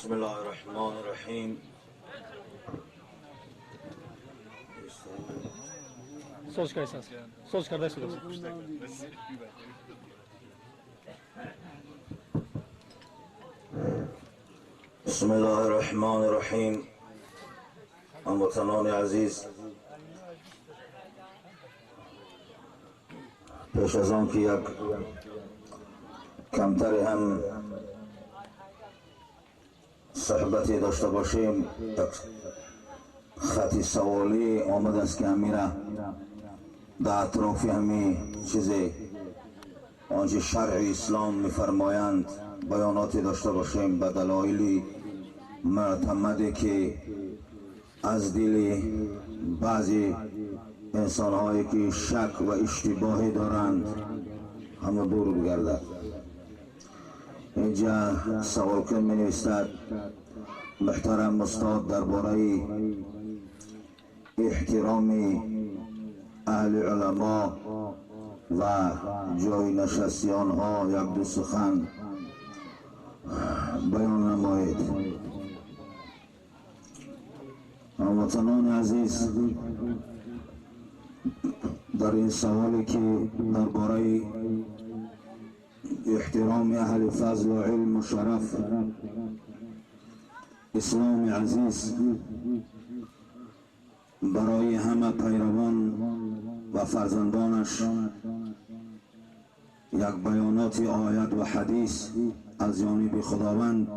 بسم الله الرحمن الرحیم. Solskjaer esas. Solskjaer da esas. بسم الله الرحمن الرحیم. هموطنان عزیز، پیش از آن که یک کمتری هم صحبتی داشته باشیم، یک خطی سوالی آمد است که همیره در اطراف همی چیزی آنچه شرع اسلام میفرمایند بیاناتی داشته باشیم به دلایلی معتمدی که از دل بعضی انسانهایی که شک و اشتباهی دارند همه دور بگردد. اینجا سوال کن می نویستد: محترم استاد، درباره احترام اهل علما و جای نشستی آنها یک دو سخن بیان نمایید. هموطنان عزیز، در این سوالی که درباره احترام اهل فضل و علم و شرف، اسلام عزیز برای همه پیروان و فرزندانش یک بیانات آیت و حدیث از جانب خداوند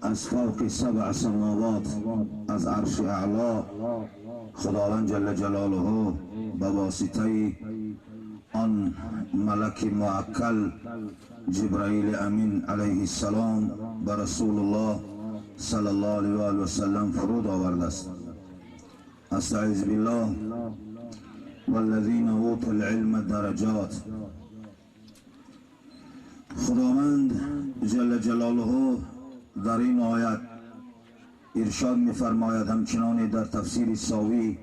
از فوق سبع سماوات، از عرش اعلا، خداوند جل جلاله به واسطه آن ملک موکل جبرائیل امین علیه السلام به رسول الله صلی الله علیه و آله و سلم فرود آورده است: استعیذ بالله والذین اوتوا العلم درجات. خداوند جل جلاله در این آیت ارشاد می‌فرماید، همچنان در تفسیر ساوی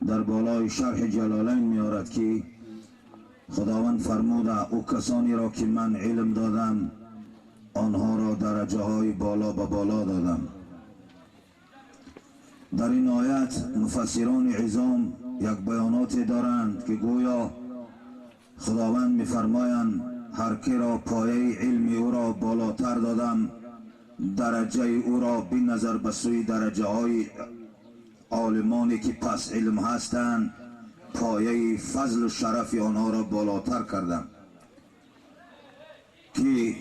در بالای شرح جلالین می‌آورد که خداوند فرموده او کسانی را که من علم دادم آنها را درجه های بالا به بالا دادم. در این آیت مفسران عظام یک بیاناتی دارند که گویا خداوند می‌فرمایند هر که را پایه علم او را بالاتر دادم، درجه او را به نظر به سوی درجه های عالمانی که پس علم هستند پایه فضل و شرف آنها را بالاتر کردم. که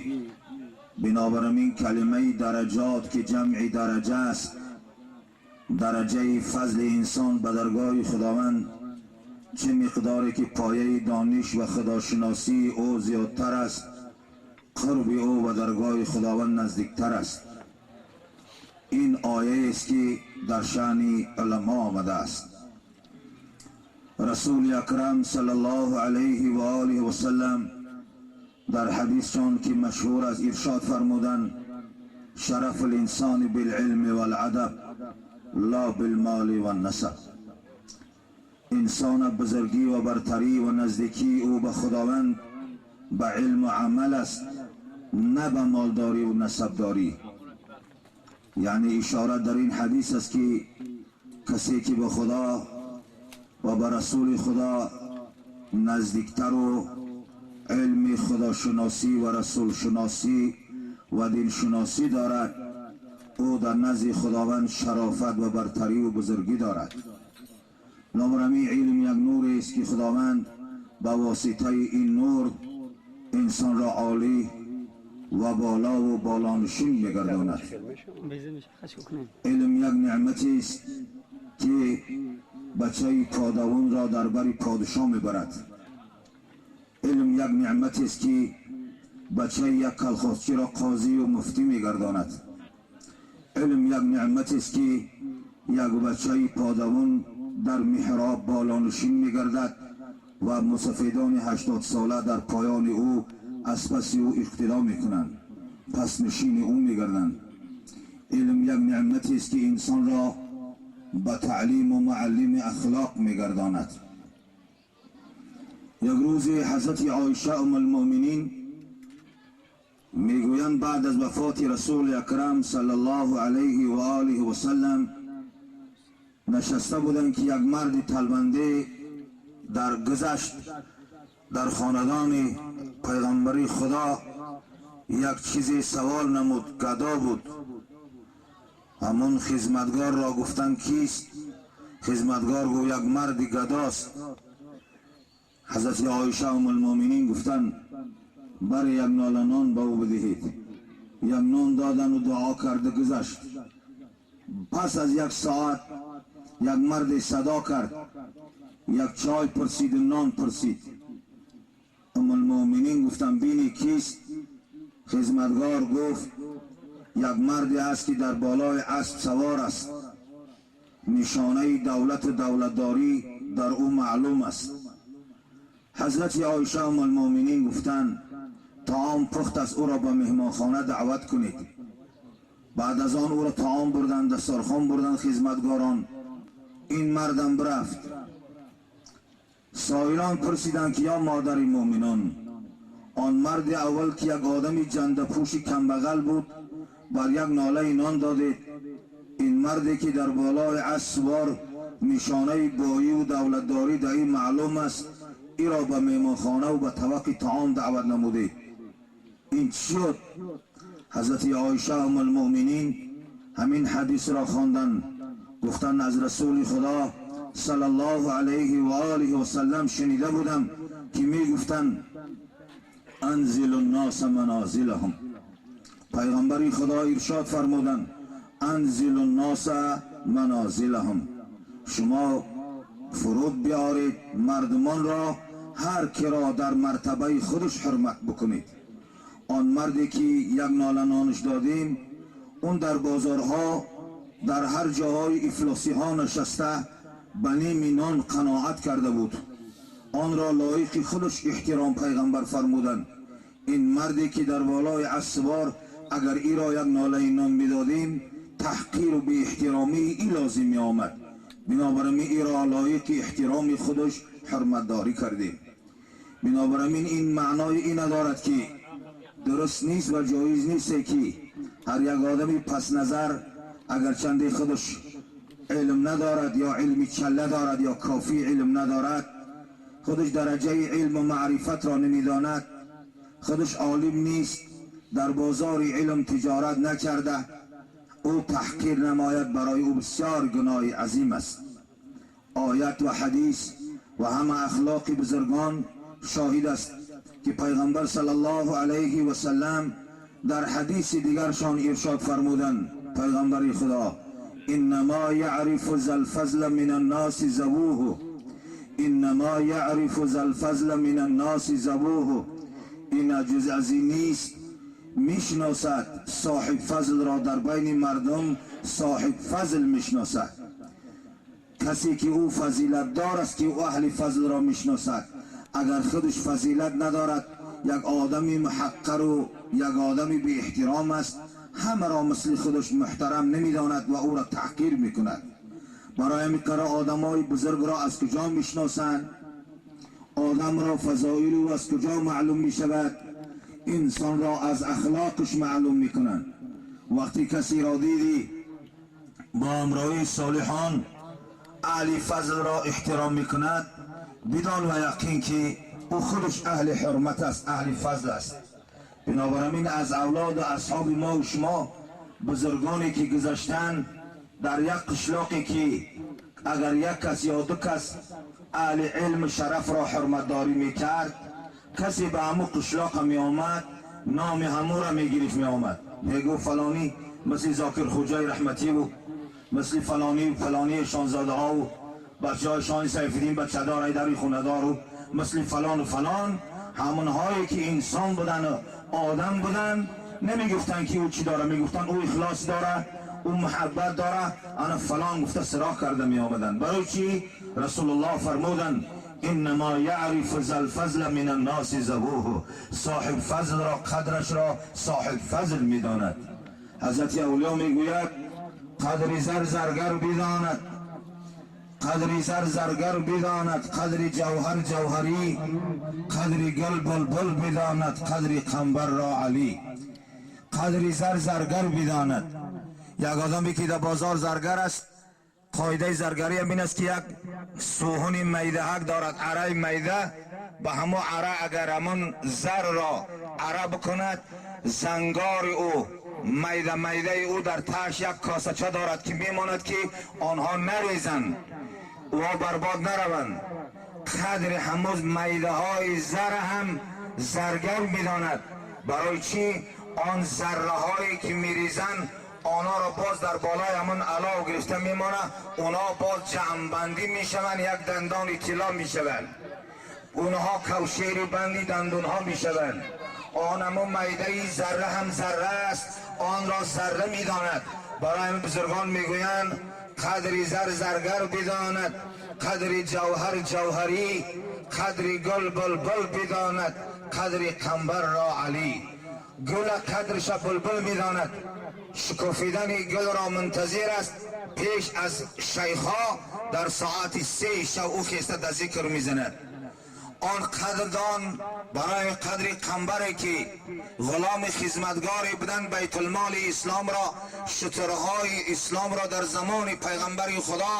بنابراین کلمه درجات که جمع درجه است، درجه فضل انسان به درگاه خداوند چه مقداری که پایه دانش و خداشناسی او زیادتر است، قرب او و درگاه خداوند نزدیکتر است. این آیه است که در شأن علما آمده است. رسول اکرم صلی الله علیه و آله و سلم در حدیثشان که مشهور از ارشاد فرمودند: شرف الانسان بالعلم والادب لا بالمال و النسب. انسان بزرگی و برتری و نزدیکی او به خداوند به علم و عمل است، نه به مالداری و نسبداری. یعنی اشاره در این حدیث است که کسی که به خدا و به رسول خدا نزدیکتر و علم خداشناسی و رسول شناسی و دین شناسی دارد، او در نزد خداوند شرافت و برتری و بزرگی دارد. نامرمی علم یک نور است که خداوند به واسطه این نور انسان را عالی و بالا و بالانشین می‌گرداند. علم یک نعمتی است که بچه پادوان را در بر پادشاه میبرد. علم یک نعمتی است که بچه یک کلخاسچی را قاضی و مفتی میگرداند. علم یک نعمتی است که یک بچه پادوان در محراب بالانشین میگردد و مسافدان 80 ساله در پایان او از پس او اقتدا میکنند، پس نشین او میگردند. علم یک نعمتی است که انسان را به تعلیم و معلم اخلاق میگرداند. یک روز حضرت عایشه ام المؤمنین میگویند بعد از وفات رسول اکرم صلی الله علیه و آله و سلم نشسته بودند که یک مرد تلبنده در گذشت در خاندان پیغمبری خدا یک چیزی سوال نمود، گدا بود. همون خدمتگار را گفتند کیست؟ خدمتگار گو یک مرد گداست. حضرت عایشه ام المؤمنین گفتند برای یک ناله نان به او بدهید. یک نان دادن و دعا کرده گذشت. پس از یک ساعت یک مرد صدا کرد، یک چای پرسید و نان پرسید. ام المؤمنین گفتند بینی کیست؟ خدمتگار گفت یک مردی است که در بالای اسب سوار است، نشانه دولت و دولتداری در او معلوم است. حضرت عایشه ام المؤمنین گفتند طعام پخت است، او را به مهمانخانه دعوت کنید. بعد از آن او را طعام بردند، دسترخوان بردند خدمتگاران. این مردم برفت. سایلان پرسیدند که یا مادر مومنان، آن مرد اول که یک آدمی جنده پوش کمبغل بود بر یک ناله نان دادید. این مردی که در بالای اسوار نشانه بایی و دولتداری در این معلوم است، ای را به مهمانخانه و به طبق طعام دعوت نمودید. این چی شد؟ حضرت عایشه ام المؤمنین همین حدیث را خواندند. گفتند از رسول خدا صلی الله علیه و آله و سلم شنیده بودم که می گفتند انزل الناس منازلهم. پیغمبر خدا ارشاد فرمودند انزل الناس منازلهم، شما فرود بیارید مردمان را هر که را در مرتبه خودش حرمت بکنید. آن مردی که یک ناله نانش دادیم اون در بازارها در هر جاهای افلاسی ها نشسته به نیم نان قناعت کرده بود، آن را لایق خودش احترام پیغمبر فرمودند. این مردی که در بالای اسوار اگر ای را یک ناله نان میدادیم تحقیر و بی احترامی ای لازم می آمد، بنابراین ای را لایق احترام خودش حرمت داری کردیم. بنابراین این معنای این ندارد که درست نیست و جایز نیست که هر یک آدمی پس نظر اگر چندی خودش علم ندارد یا علمی چله دارد یا کافی علم ندارد، خودش درجه علم و معرفت را نمیداند، خودش عالم نیست، در بازار علم تجارت نکرده، او تحقیر نماید، برای او بسیار گناه عظیم است. آیت و حدیث و همه اخلاق بزرگان شاهد است که پیغمبر صلی الله علیه و سلم در حدیث دیگرشان ارشاد فرمودند، پیغمبر خدا انما یعرف ذا الفضل من الناس ذووه، انما یعرف ذا الفضل من الناس ذووه، این جز از این نیست میشناسد صاحب فضل را در بین مردم صاحب فضل میشناسد. کسی که او فضیلت دار است که او اهل فضل را میشناسد. اگر خودش فضیلت ندارد یک آدمی محقر و یک آدمی بی احترام است، همه را مثل خودش محترم نمیداند و او را تحقیر میکند. برای میکره آدمای بزرگ را از کجا میشناسند؟ آدم را فضایل و از کجا معلوم میشود؟ انسان را از اخلاقش معلوم میکنند. وقتی کسی را دیدی با امرای صالحان اهل فضل را احترام میکند، بدان و یقین که او خودش اهل حرمت است، اهل فضل است. بنابراین از اولاد و اصحاب ما و شما بزرگانی که گذشتن در یک قشلاقی که اگر یک کس یا دو کس اهل علم شرف را حرمت داری میکرد، کسی به همو قشلاق می آمد نام همو را می گرفت می آمد، میگو فلانی مثل زاکر خوجای رحمتی و مثل فلانی شانزاده ها و بچه های شان سیفالدین بچه دار ایدری خوندار و مثل فلان و فلان، همون هایی که انسان بودن و آدم بودن نمی گفتن که او چی داره، می گفتن او اخلاص داره، او محبت داره، انا فلان گفته سراغ کرده می آمدن. برای چی؟ رسول الله فرمودن انما یعرف ذا الفضل من الناس ذووه، صاحب فضل را قدرش را صاحب فضل می داند. حضرت اولیاء می گوید قدر زر زرگر بداند، قدری زر زرگر بداند، قدری جوهر جوهری، قدری گل بلبل بداند، قدری قنبر را علی. قدری زر زرگر بداند. یک آدمی که در بازار زرگر است، قاعده زرگری این است که یک سوهن میده حق دارد، عره میده به همو عره اگر همون زر را عره بکند، زنگار او میده میده او در تاش یک کاسچه دارد که میماند که آنها نریزند و برباد نروند. قدر هموز میده های زر هم زرگر میداند. برای چی؟ آن ذره هایی که میریزند آنها را باز در بالای همون علاو گرفته میمانه، اونها باز جمعبندی میشوند، یک دندان طلا میشوند، اونها کوشیر بندی دندون ها میشوند. آن همون میده ذره هم ذره است، آن را ذره میداند. برای همین بزرگان میگویند قدری زر زرگر بداند، قدری جوهر جوهری، قدری گل بلبل بداند، قدری قنبر را علی. گل قدرش بلبل میداند، شکوفیدن گل را منتظر است. پیش از شیخا در ساعت 3 شب او خیسته در ذکر میزند. آن قدردان برای قدر قنبری که غلام خدمتگاری بودن بیت المال اسلام را، شترهای اسلام را در زمان پیغمبر خدا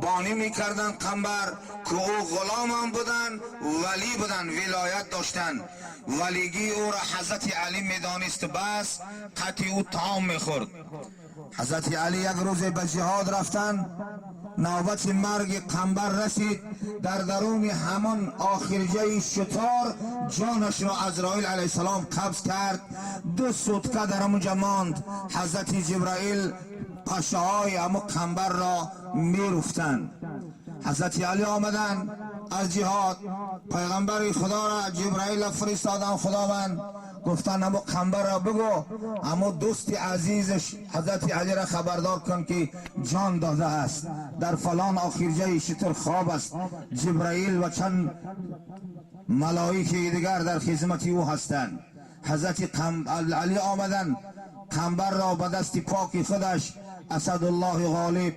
بانی میکردن. قنبر که او غلام هم بودن، ولی بودن، ولایت داشتن. ولیگی او را حضرت علی میدانست، بس قطع او طعام میخورد. حضرت علی یک روز به جهاد رفتن، نوبت مرگ قنبر رسید. در درون همان آخرجه شتار جانش را عزرائیل علیه السلام قبض کرد. 2 سوتکه در همونجا ماند. حضرت جبرائیل پشه‌های همون قنبر را میرفتند. حضرت علی آمدن از جهاد، پیغمبر خدا را جبرائیل فرستادن خداوند، گفتن همو قنبر را بگو همو دوست عزیزش حضرت علی را خبردار کن که جان داده است، در فلان آخرجه شتر خواب است. جبرائیل و چند ملائکه دیگر در خدمت او هستند. حضرت علی آمدن قنبر را به دست پاک خودش اسدالله غالب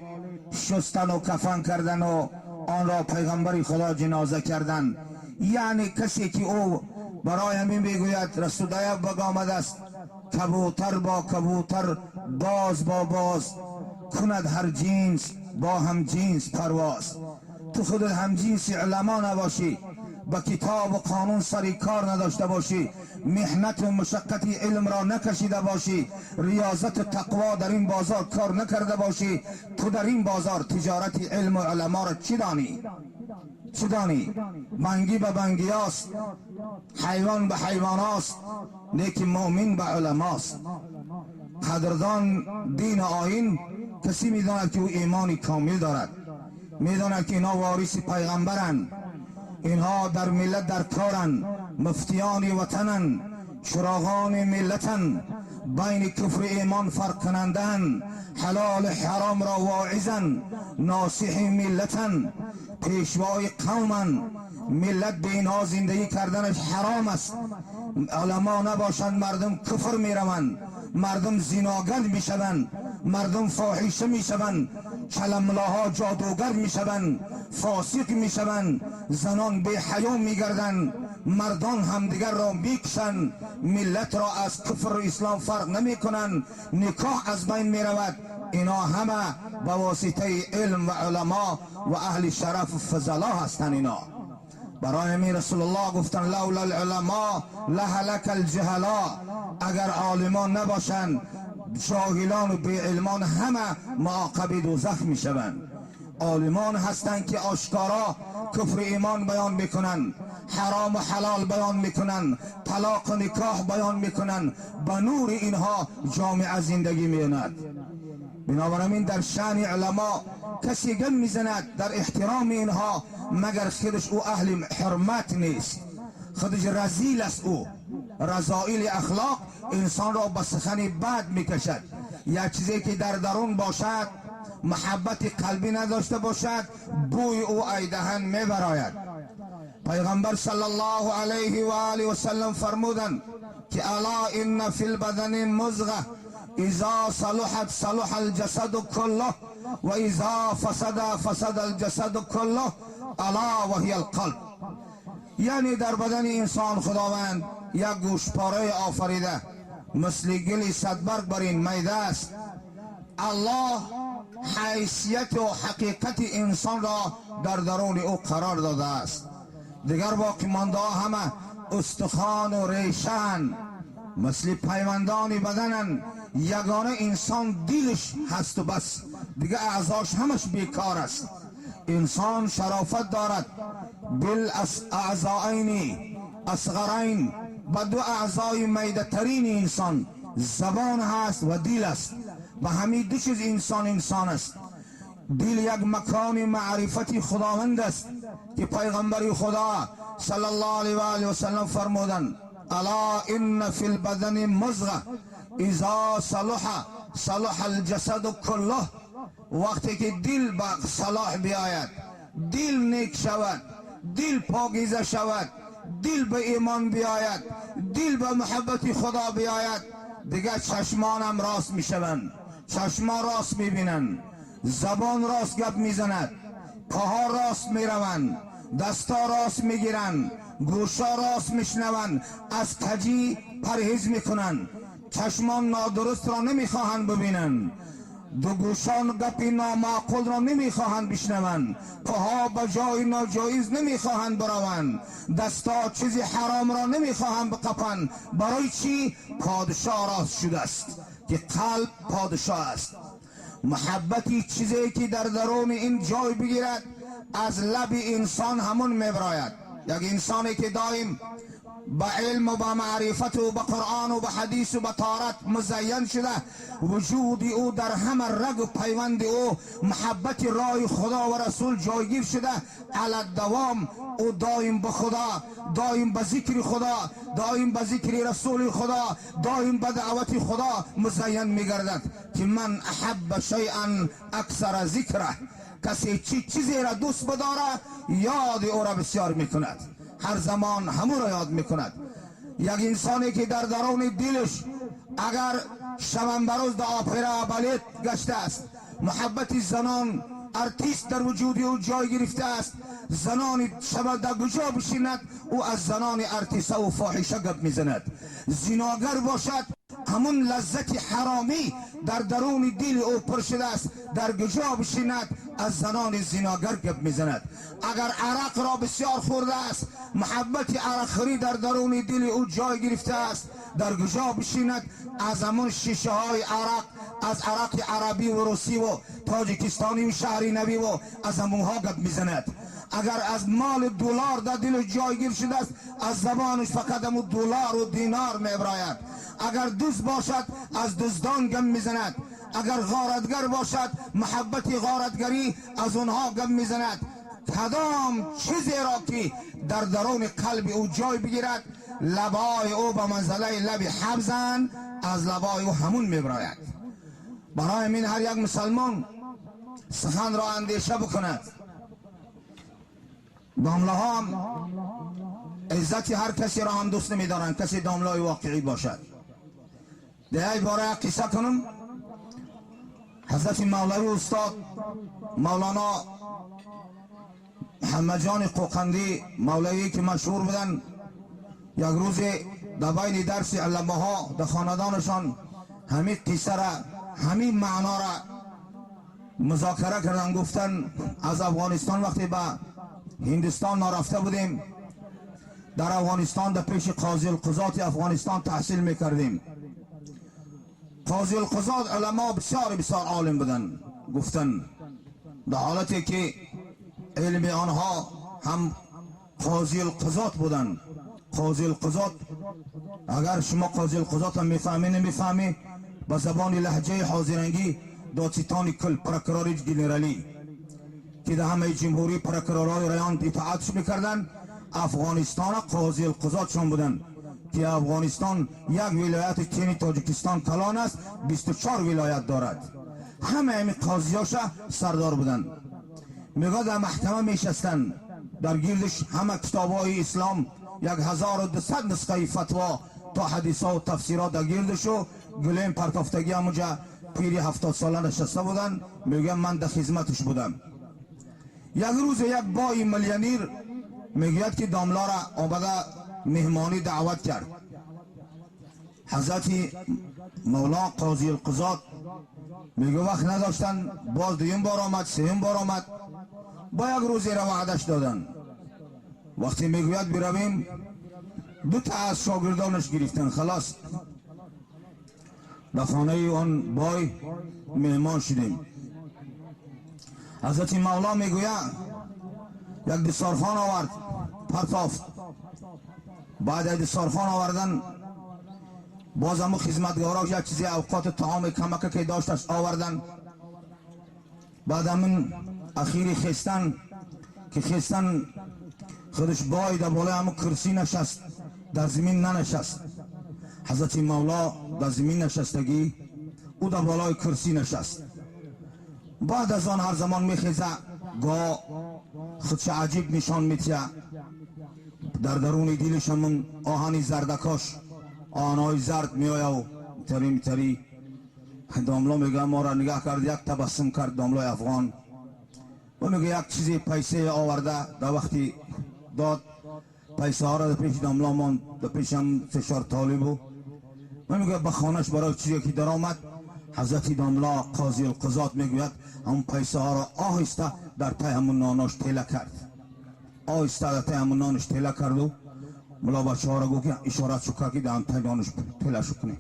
شستن و کفن کردن و آن را پیغمبر خدا جنازه کردن. یعنی کسی که او برای همین میگوید رسول یک بگ آمده است، کبوتر با کبوتر، باز با باز، کند هر جنس با هم جنس پرواز. تو خودت هم جنس علما نباشی، با کتاب و قانون سری کار نداشته باشی، محنت و مشقت علم را نکشیده باشی، ریاضت و تقوا در این بازار کار نکرده باشی، تو در این بازار تجارت علم و علما را چی دانی؟ چی دانی؟ بنگی به بنگی است، حیوان به حیوان است، لیکن مؤمن به علماست. قدردان دین و آیین کسی میداند که او ایمانی کامل دارد، میداند که اینا وارث پیغمبرند، اینها در ملت در کارن، مفتیان وطنن، چراغان ملتن، بین کفر ایمان فرق کنندن، حلال حرام را واعظن، ناصح ملتن، پیشوای قومن. ملت به اینها زندگی کردنش حرام است. علما نباشند مردم کفر میروند، مردم زناگر میشوند، مردم فاحشه میشوند، کلملاها جادوگر میشوند، فاسق میشوند، زنان بی حیا میگردند، مردان همدیگر را میکشند، ملت را از کفر و اسلام فرق نمیکنند، نکاح از بین میرود. اینا همه به واسطه علم و علما و اهل شرف و فضلا هستند. اینا برای همین رسول الله گفتن لولا العلماء لهلك الجهلا، اگر عالمان نباشند جاهلان و بی علمان همه معاقب دوزخ می شوند. عالمان هستند که آشکارا کفر ایمان بیان میکنند، حرام و حلال بیان میکنند، طلاق و نکاح بیان میکنند، به نور اینها جامعه زندگی میکند. بنابراین در شأن علما کسی گم میزند در احترام اینها مگر خودش او اهل حرمت نیست، خودش رذیل است. او رذائل اخلاق انسان را به سخن بد میکشد. یک چیزی که در درون باشد، محبت قلبی نداشته باشد، بوی او ای دهن میبراید. پیغمبر صلی الله علیه و آله و سلم فرمودند که الا ان فی البدن مضغه اذا صلحت صلح الجسد كله و اذا فسد فسد الجسد كله الا وهي القلب. یعنی در بدن انسان خداوند یک گوشپاره آفریده مثل گل صدبرگ بر این میده است. الله حیثیت و حقیقت انسان را در درون او قرار داده است. دیگر باقی مانده همه استخوان و ریشن مثل پیوندان بدنن. یگانه انسان دلش هست و بس، دیگه اعضاش همش بیکار است. انسان شرافت دارد بالاعضاءین اصغرین، با دو اعضای میده ترین انسان زبان هست و دل است. و همین دو چیز انسان است. دل یک مکان معرفت خداوند است که پیغمبر خدا صلی الله علیه و آله و سلم فرمودند الا ان فی البدن مضغه اذا صلح صلح الجسد كله. وقتی که دل به صلاح بیاید، دل نیک شود، دل پاکیزه شود، دل به ایمان بیاید، دل به محبت خدا بیاید، دیگه چشمان هم راست می شوند، چشمان راست می بینند، زبان راست گپ می زند، پاها راست می روند، دستا راست می گیرند، گوشا راست می شنوند، از کجی پرهیز می کنند، چشمان نادرست را نمی خواهند ببینند، دو گوشان گپی نامعقول را نمی خواهند بشنوند، پاها به جای ناجایز نمی خواهند بروند، دستا چیزی حرام را نمی خواهند بقپند. برای چی؟ پادشاه راست شده است که قلب پادشاه است. محبتی چیزی که در درون این جای بگیرد از لب انسان همون میبراید. یک انسانی که دائم با علم و با معرفت و با قرآن و با حدیث و با طهارت مزین شده، وجود او در همه رگ و پیوند او محبت رای خدا و رسول جایگیر شده، علی الدوام او دائم به خدا، دائم به ذکر خدا، دائم به ذکر رسول خدا، دائم به دعوت خدا مزین میگردد که من احب شیئا اکثر ذکره. کسی چیزی را دوست بداره یاد او را بسیار میکند، هر زمان همون را یاد میکند. یک انسانی که در درون دلش اگر شبم بروز در آپرا بالت گشته است، محبت زنان ارتیست در وجود او جای گرفته است، زنان شب در کجا بشیند او از زنان ارتیسه و فاحشه گپ میزند. زناگر باشد همون لذت حرامی در درون دل او پر شده است، در کجا بشیند از زنان زناگر گپ میزند. اگر عرق را بسیار خورده است، محبت عرقخوری در درون دل او جای گرفته است، در کجا بشیند از همون شیشه های عرق، از عرق عربی و روسی و تاجیکستانی و شهری نبی و از همونها گپ میزند. اگر از مال دلار در دل جایگیر شده است، از زبانش فقط همون دلار و دینار میبراید. اگر دوست باشد از دزدان گم میزند، اگر غارتگر باشد محبت غارتگری از اونها گم میزند. کدام چیزی را که در درون قلب او جای بگیرد، لبای او به منزله لب حبزن از لبای او همون میبراید. برای من هر یک مسلمان سخن را اندیشه بکند. دامله ها هم عزت هر کسی را هم دوست نمیدارند، کسی داملای واقعی باشد. دیگه باره قصه کنم. حضرت مولوی استاد مولانا محمد جان قوقندی مولوی که مشهور بودن، یک روز در بین درس علمه ها در خاندانشان همین قصه را، همین معنا را مذاکره کردن. گفتن از افغانستان وقتی به هندوستان ما رفته بودیم، در افغانستان در پیش قاضی القضات افغانستان تحصیل میکردیم. قاضی القضات علما بسیار بسیار عالم بودن. گفتن در حالتی که علم آنها هم قاضی القضات بودن. قاضی القضات اگر شما قاضی القضات هم میفهمی نمیفهمی، با زبان لهجه حاضرنگی دادستان کل پروکورور جنرالی که در همه جمهوری پروکورورای ریان اطاعتش میکردن، افغانستان قاضی القضاتشون بودن که افغانستان یک ولایت چین تاجیکستان کلان است، 24 ولایت دارد. همه این قاضیاشا سردار بودن. میگه در محکمه میشستن، در گیردش همه کتابای اسلام 1200 نسخه فتوا تا حدیثا و تفسیرات در گیردشو گلیم پرتافتگی همونجا پیری 70 ساله نشسته بودن، میگم من در خدمتش بودم. یک روز یک بای میلیونیر میگوید که داملا را آمده مهمانی دعوت کرد. حضرت مولا قاضی القضات میگه وقت نداشتن، باز دویم بار آمد، سوم بار آمد، با یک روزی را وعدش دادن. وقتی میگوید برویم، دو تا از شاگردانش گرفتن، خلاص در خانه اون بای مهمان شدیم. حضرت مولا میگوید یک دسترخوان آورد، پرتافت. بعد از دسترخوان آوردن باز همون خدمتگارا یک چیزی اوقات طعام کمک که داشتش آوردن. بعد همون اخیری خستن که خستن خودش بای در بالای همون کرسی نشست، در زمین ننشست. حضرت مولا در زمین نشستگی، او در بالای کرسی نشست. بعد از آن هر زمان میخیزه، گاه خودش عجیب نشان میتیه، در درون دیلش همون آهن زردکاش، آنهای زرد میآیه و تری داملا میگه ما را نگاه کرد، یک تبسم کرد داملای افغان و میگه یک چیزی پیسه آورده. در وقتی داد پیسه ها را در پیش داملا ماند، در پیش هم فشار طالب و میگه به خانهش برای چیزی که در آمد. حضرت داملا قاضی القضات میگوید همون پیسه ها را آهسته در تای همون ناناش تیله کرد، آهسته در تای همون نانش تیله کرد و ملا بچه ها را گفت که اشارت شکر که در تای نانش تیله شکنی.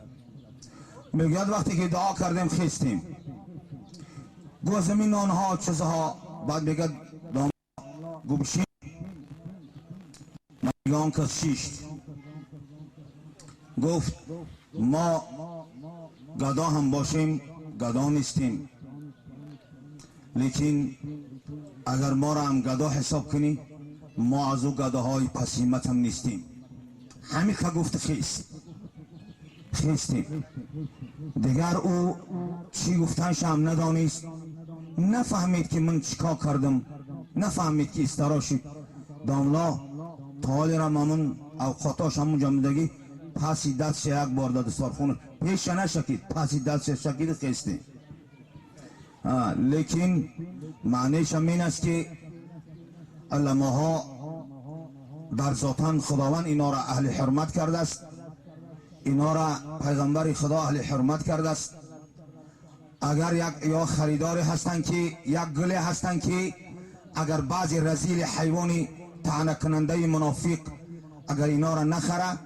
میگوید وقتی که دعا کردیم خستیم، گفت زمین نانها چیزها. بعد میگه داملا گفت بشین، میگه آن کس شیشت. گفت ما گدا هم باشیم گدا نیستیم، لیکن اگر ما را هم گدا حساب کنی ما از او گداهای پسیمت هم نیستیم. همین که گفت خیستیم. دیگر او چی گفتنش هم ندانست، نفهمید که من چیکار کردم، نفهمید که استرا شد. داملا طالی را ممون اوقاتاش همون جمعدگی پاسی دستش یک بار داد دسترخوان پیش نشکید، پاسی دستش شکید خیستی. لیکن معنیش هم این است که علمه ها در ذاتن خداوند اینا را اهل حرمت کرده است، اینا را پیغمبر خدا اهل حرمت کرده است. اگر یک یا خریداری هستند که یک گله هستند که اگر بعضی رزیل حیوانی طعنه کننده منافق اگر اینا را نخره،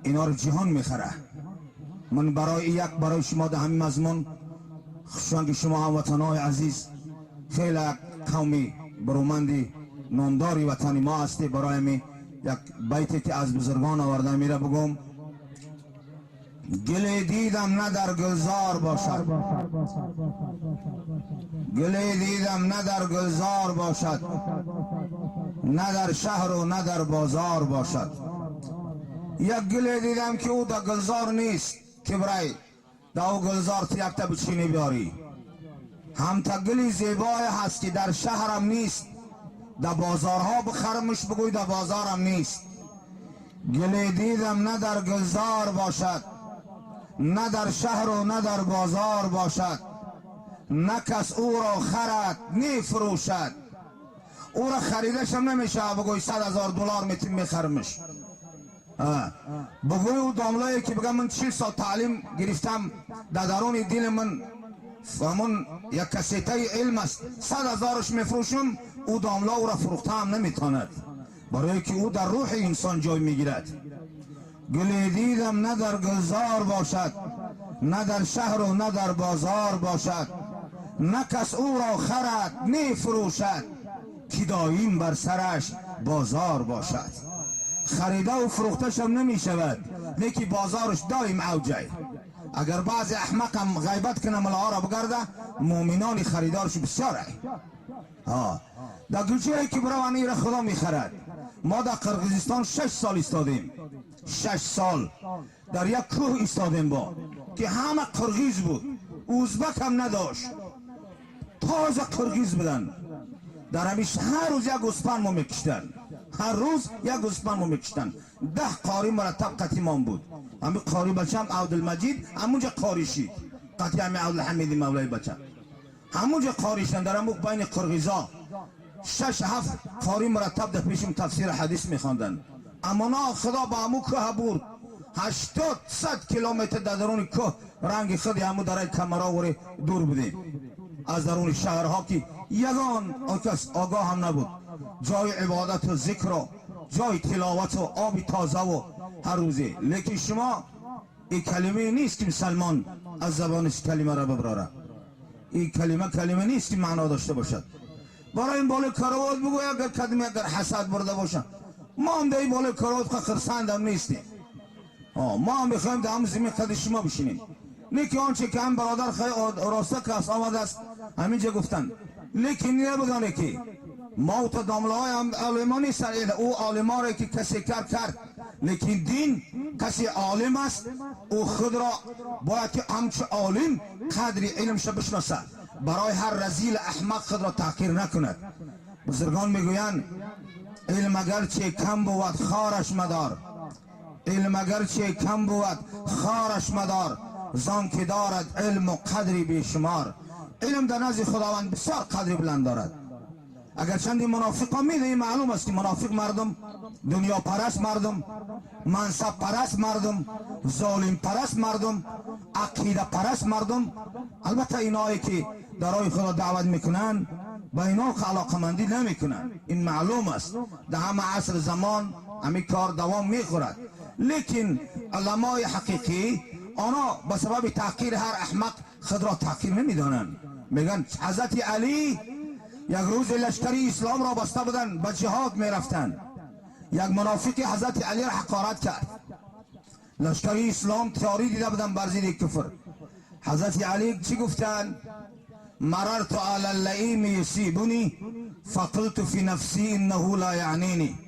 اینا را جهان میخره. من برای شما در همین مضمون خوشنگ شما هموطنان عزیز، خیلی قومی برومندی نامداری وطن ما هستی، برای می یک بیتی که از بزرگان آورده میره بگم. گل دیدم نه در گلزار باشد، گل دیدم نه در گلزار باشد، نه در شهر و نه در بازار باشد. یک گل دیدم که او در گلزار نیست، که برای در او گلزار تو یک تا بچینی بیاری. هم تا گلی زیبای هست که در شهرم نیست، در بازارها بخرمش بگوی در بازارم نیست. گل دیدم نه در گلزار باشد، نه در شهر و نه در بازار باشد، نه کس او را خرد نی فروشد. او را خریدش هم نمیشه بگوی $100,000 میخرمش. بگوی او داملایی که بگم من 40 سال تعلیم گرفتم، در درون دل من همون یک کسیته علم است، 100,000ش میفروشم، او داملا او را فروخته هم نمیتاند، برای که او در روح انسان جای میگیرد. گل دیدم نه در گلزار باشد، نه در شهر و نه در بازار باشد، نه کس او را خرد نی فروشد، که دایم بر سرش بازار باشد. خریده و فروختش هم نمی شود، لیکن بازارش دایم اوجه. اگر بعض احمق هم غیبت کنه ملاها را بگرده، مومنان خریدارش بسیاره. در گلچه که بروانی را خدا می خرد. ما در قرقیزستان 6 سال استادیم، 6 سال در یک کوه استادیم با که همه قرقیز بود، ازبک هم نداشت، تازه قرقیز بودن. در همیش هر روز یک گوسفند ما میکشتن، هر روز یک گوسفند ما میکشتن. 10 قاری مرتب قتیمان بود. همین قاری بچم عبدالمجید همونجا قاری شید، قطعی همین عبدالحمید مولای بچم همونجا قاری شدن. در همون بین قرغیزا 6-7 قاری مرتب در پیشم تفسیر حدیث میخواندن. اما نه خدا با همون که برد 80-100 کیلومتر در درون که رنگ خودی همون درای کمرا وره دور بودیم از درون شهرها که یگان کس آگاه هم نبود. جای عبادت و ذکر و جای تلاوت و آب تازه و هر روزه. لیکن شما این کلمه نیست که مسلمان از زبانش کلمه را ببراره. این کلمه نیست که معنا داشته باشد. برای این بالای کروات بگو اگر کدمی اگر حسد برده باشن ما هم در این بالای کروات خرسند هم نیستیم. ما هم بخوایم در هم زمین قد شما بشینیم. لیکن آنچه که هم برادر خیلی راسته که از آمده است همینجا گفتن. لیکن نبودانه که موت دامله های هم عالمان نیستن. او عالمان را که کسی کرد لیکن دین کسی عالم است او خود را باید که همچه عالم قدری علمش بشناسد. برای هر رزیل احمق خود را تحقیر نکند. بزرگان میگویند علم اگرچه کم بود خارش مدار، علم اگرچه کم بود خارش مدار، زان که دارد علم و قدری بیشمار. علم در نزد خداوند بسیار قدری بلند دارد. اگر چندی منافقا میده معلوم است که منافق مردم دنیا پرست مردم، منصب پرست مردم، ظالم پرست مردم، عقیده پرست مردم. البته اینایی که درای خدا دعوت میکنن با اینا علاقمندی نمیکنن، این معلوم است. در همه عصر زمان همین کار دوام میخورد. لیکن علمای حقیقی آنها به سبب تحقیر هر احمق خود را تحقیر نمیدانند. میگن حضرت علی یک روز لشکری اسلام را بسته بودن به جهاد میرفتن، یک منافق حضرت علی را حقارت کرد. لشکری اسلام تیاری دیده بودن بر ضد کفر. حضرت علی چی گفتن؟ مررت علی اللئیم یصیبنی فقلت فی نفسی انه لا یعنینی.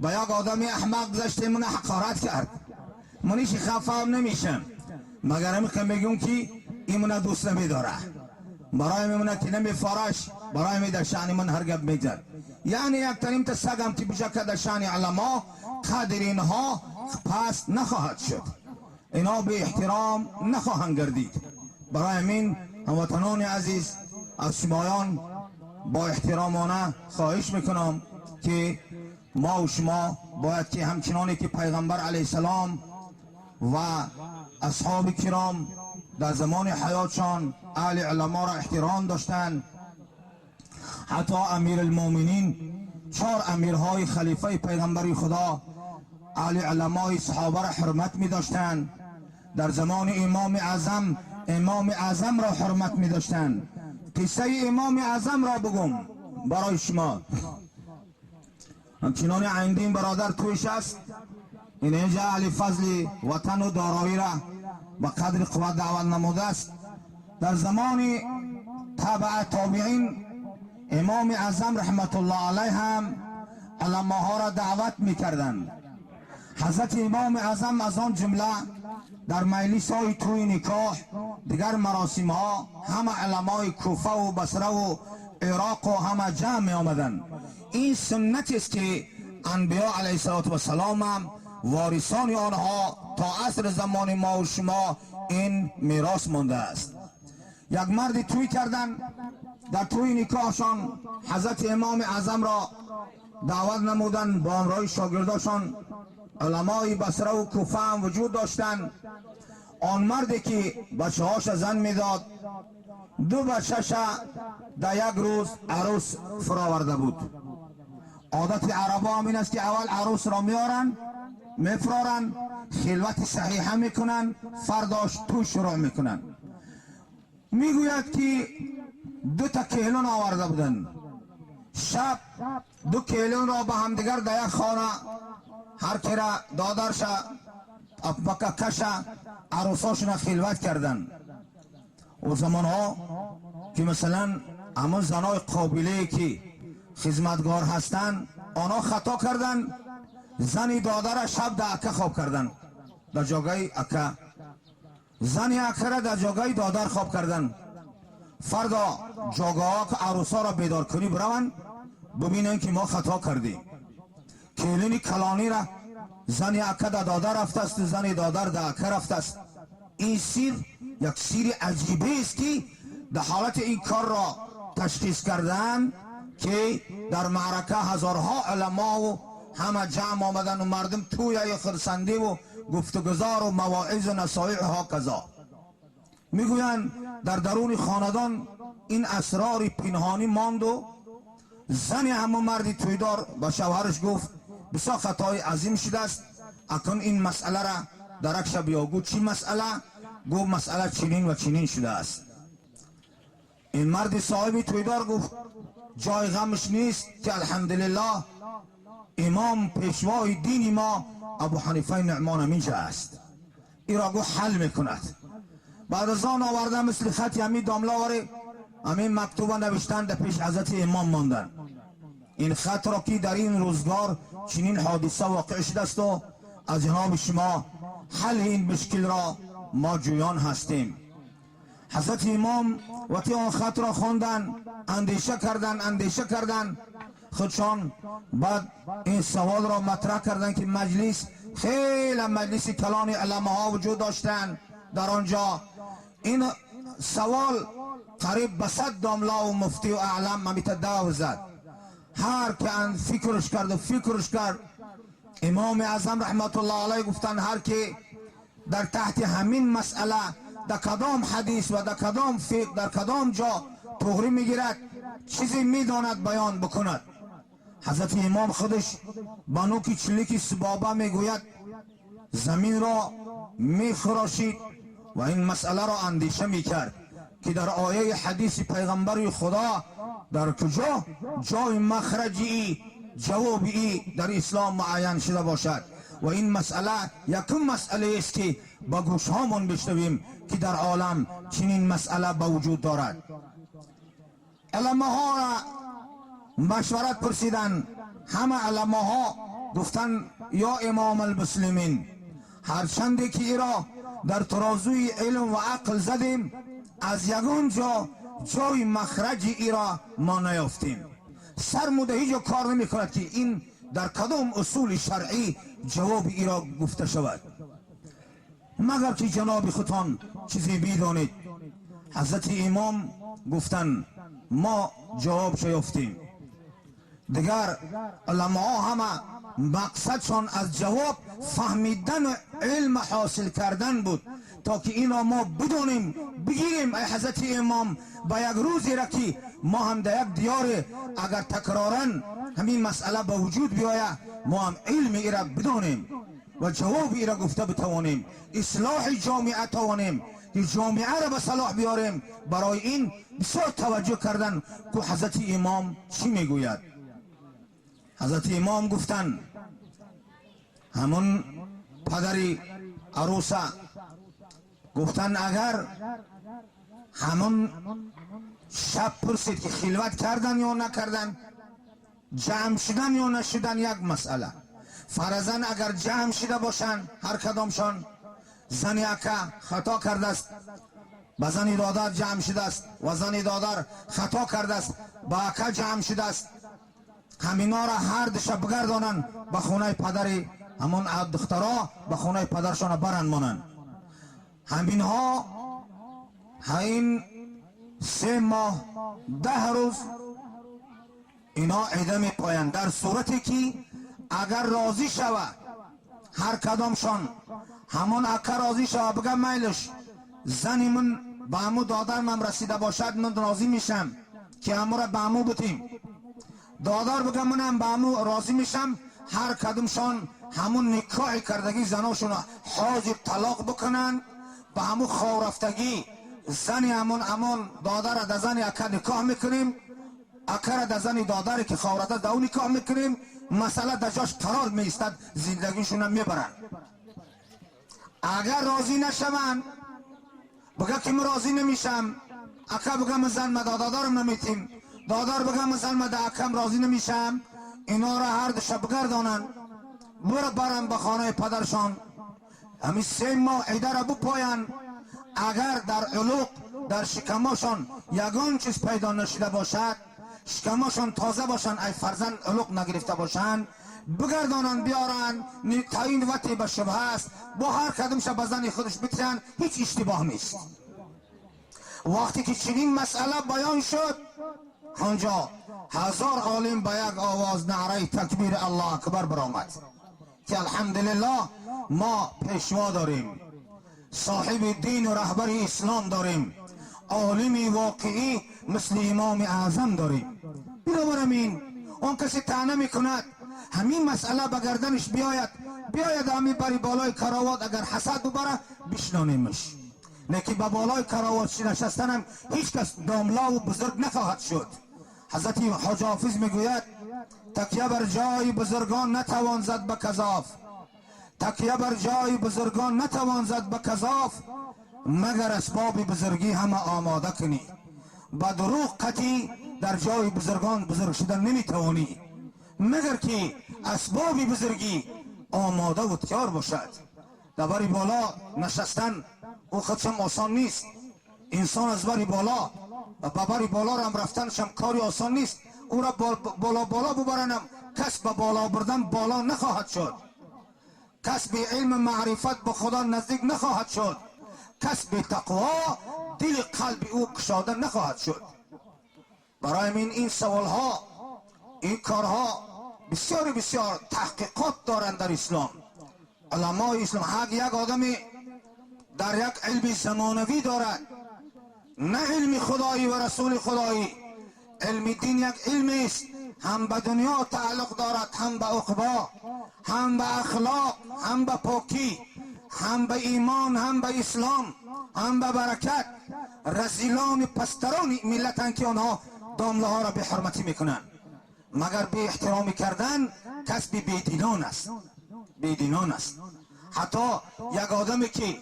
با یک آدمی احمق گذشته من حقارت کرد، منیش خفه هم نمیشم مگر همین که میگم که این من دوست نمیداره، برای میمونه که نمیفارش، برای می در شأن من هر گپ میزد. یعنی یک تنیم تا سگم که بجا که در شأن علما قدر اینها پس نخواهد شد، اینا به احترام نخواهند گردید. برای همین هموطنان عزیز از شمایان با احترامانه خواهش میکنم که ما و شما باید که همچنانی که پیغمبر علیه السلام و اصحاب کرام در زمان حیاتشان اهل علما را احترام داشتند، حتی امیر المؤمنین 4 امیرهای خلیفه پیغمبر خدا اهل علمای صحابه را حرمت می داشتند. در زمان امام اعظم را حرمت می داشتند. قصه امام اعظم را بگم برای شما. همچنان عندین برادر تویش است، این اینجا اهل فضل وطن و دارایی را با قدر قوت دعوت نموده است. در زمان تابعین امام اعظم رحمت الله علیه هم علماها را دعوت میکردند. حضرت امام اعظم از آن جمله در مجلس های توی نکاح دیگر مراسم ها همه علمای کوفه و بصره و عراق و همه جمع می آمدند. این سنت است که انبیا علیه السلام هم وارثان آنها تا عصر زمان ما و شما این میراث مانده است. یک مرد توی کردن، در توی نکاحشان حضرت امام اعظم را دعوت نمودن، با همراه شاگرداشان علمای بصره و کوفه هم وجود داشتند. آن مردی که بچه هاش زن میداد 2 بچه‌ش در یک روز عروس فراورده بود. عادت عربا هم این است که اول عروس را میارن میفرارن، خلوت صحیحه میکنن، فرداش تو شروع میکنن. میگوید که 2 تا کهلون آورده بودن. شب 2 کهلون را با همدیگر در یک خانه هر که را دادرش بککش عروساشون خلوت کردن. و زمان ها که مثلا همون زنای قابله که خدمتگار هستن آنها خطا کردن، زنی دادر شب در اکه خواب کردن، در جاگای اکه زنی اکه را در جاگای دادر خواب کردن. فردا جاگاه که عروسا را بیدار کنی بروند ببینن که ما خطا کردیم. کلین کلانی را زن اکا در داده رفته است، زن دادر در اکا رفته است. این سیر یک سیر عجیبه است که در حالت این کار را تشخیص کردن که در معرکه هزارها علما و همه جمع آمدن و مردم توی خرسنده و گفتگزار و مواعظ و نصایح ها کذا. میگویند در درون خاندان این اسرار پنهانی ماند و زن همه مردی تویدار به شوهرش گفت بسیار خطای عظیم شده است، اکنون این مسئله را درک شب یا گو چی مسئله؟ گو مسئله چنین و چنین شده است. این مرد صاحبی تویدار گفت جای غمش نیست که الحمدلله امام پیشوای دین ما ابو حنیفه نعمان همینجا است، این را گو حل میکند. بعد از آن آورده مثل خطی همین دامله آوره همین مکتوبه نوشتن در پیش حضرت امام ماندن. این خط را که در این روزگار چنین حادثه واقع شده است و از جناب شما حل این مشکل را ما جویان هستیم. حضرت امام وقتی آن خط را خواندن اندیشه کردن خودشان. بعد این سوال را مطرح کردن که مجلس خیلی مجلس کلان علماء وجود داشتن در آنجا. این سوال قریب به 100 دامله و مفتی و اعلم همیتا دو زد. هر که فکرش کرد امام اعظم رحمت الله علیه گفتن هر که در تحت همین مسئله در کدام حدیث و در کدام فقه در کدام جا تغری میگیرد چیزی میداند بیان بکند. حضرت امام خودش بانو کی چلیکی سبابه میگوید زمین را میخراشید و این مسئله را اندیشه میکرد که در آیه حدیث پیغمبر خدا در کجا جای مخرجی جوابی در اسلام معین شده باشد و این مسئله یکم مسئله است که با گوش هامون بشنویم که در عالم چنین مسئله به وجود دارد. علماء را مشورت پرسیدن، همه علماء گفتن یا امام المسلمین هرچند که ایرا در ترازوی علم و عقل زدیم از یگان جای مخرج ایرا ما نیافتیم. سرموده هیچ کار نمی کند که این در کدام اصول شرعی جواب ایرا گفته شود مگر که جناب خودتان چیزی بیدانید. حضرت امام گفتن ما جواب یافتیم. دیگر علماء همه مقصدشان از جواب فهمیدن علم حاصل کردن بود تا که اینا ما بدونیم بگیریم. ای حضرت امام با یک روزی را که ما هم در یک دیار اگر تکرارن همین مسئله به وجود بیاید ما هم علم ای را بدونیم و جواب ای را گفته بتوانیم، اصلاح جامعه توانیم که جامعه را به صلاح بیاریم. برای این بسیار توجه کردن که حضرت امام چی میگوید. حضرت امام گفتن همون پدری عروسه گفتن اگر همون شب پرسید که خلوت کردن یا نکردن، جمع شدن یا نشدن یک مسئله. فرضاً اگر جمع شده باشن هر کدامشان زن اکا خطا کرده است با زن دادر جمع شده است و زن دادر خطا کرده است با اکا جمع شده است، همینا را هر دشب بگردانن به خونه پدری همون دخترها به خونه پدرشان برن مانن. همین ها این 3 ماه 10 روز اینا عده می پایند در صورتی که اگر راضی شود هر کدامشان همون اکا راضی شود بگم میلش زنی من به امو دادر من رسیده باشد من راضی میشم که امو را به امو بتیم، دادر بگم منم به امو راضی میشم، هر کدامشان همون نکاح کردگی زناشون حاضر طلاق بکنن به همون خواه رفتگی زنی همون دادر را در زن اکا نکاح میکنیم، اکا را در زن دادر که خواه رفته در اون نکاح میکنیم، مسئله در جاش قرار میستد، زندگیشون هم میبرن. اگر راضی نشون بگه که من راضی نمیشم، اکا بگه من زن ما دادرم نمیتیم، دادر بگه من زن ما در اکام راضی نمیشم، اینا را هر دو شب گردانن برن به خانه پدرشان. همین 3 ماه عده را بپاین. اگر در علوق در شکماشان یگان چیز پیدا نشده باشد، شکماشان تازه باشن ای فرزند علوق نگرفته باشن، بگردانن بیارن تا این وقتی به شبه است با هر کدومش به زن خودش بترن هیچ اشتباه نیست. وقتی که چنین مسئله بیان شد آنجا هزار عالم به یک آواز نعره تکبیر الله اکبر برآمد که الحمدلله ما پیشوا داریم، صاحب دین و رهبر اسلام داریم، عالم واقعی مثل امام اعظم داریم. بنابراین اون کسی طعنه میکند همین مسئله به گردنش بیاید همین بری بالای کراوات اگر حسد ببره بشنانیمش، لیکن به بالای کراوات نشستن هم هیچ کس داملا و بزرگ نخواهد شد. حضرت حاج حافظ میگوید تکیه بر جای بزرگان نتوان زد به کذاف، تکیه بر جای بزرگان نتوان زد به کذاف، مگر اسباب بزرگی همه آماده کنی. با دروغ قطعی در جای بزرگان بزرگ شدن نمیتوانی مگر که اسباب بزرگی آماده و تیار باشد. در بری بالا نشستن او خودشم آسان نیست. انسان از بری بالا و به بری بالا هم رفتنشم کاری آسان نیست. او را بالا ببرنم کس به بالا بردن بالا نخواهد شد، کس به علم معرفت به خدا نزدیک نخواهد شد، کس به تقوا دل قلب او کشاده نخواهد شد. برای من این سوال ها این کارها بسیار تحقیقات دارند در اسلام. علمای اسلام یک آدمی در یک علم زمانوی دارد، نه علم خدایی و رسول خدایی. علم دین یک علم است، هم به دنیا تعلق دارد، هم به عقبا، هم به اخلاق، هم به پاکی، هم به ایمان، هم به اسلام، هم به برکت. رزیلان پستران ملتن که آنها دامله ها را به حرمتی میکنن، مگر به احترامی کردن کسب بیدینان است. بیدینان است. حتی یک آدمی که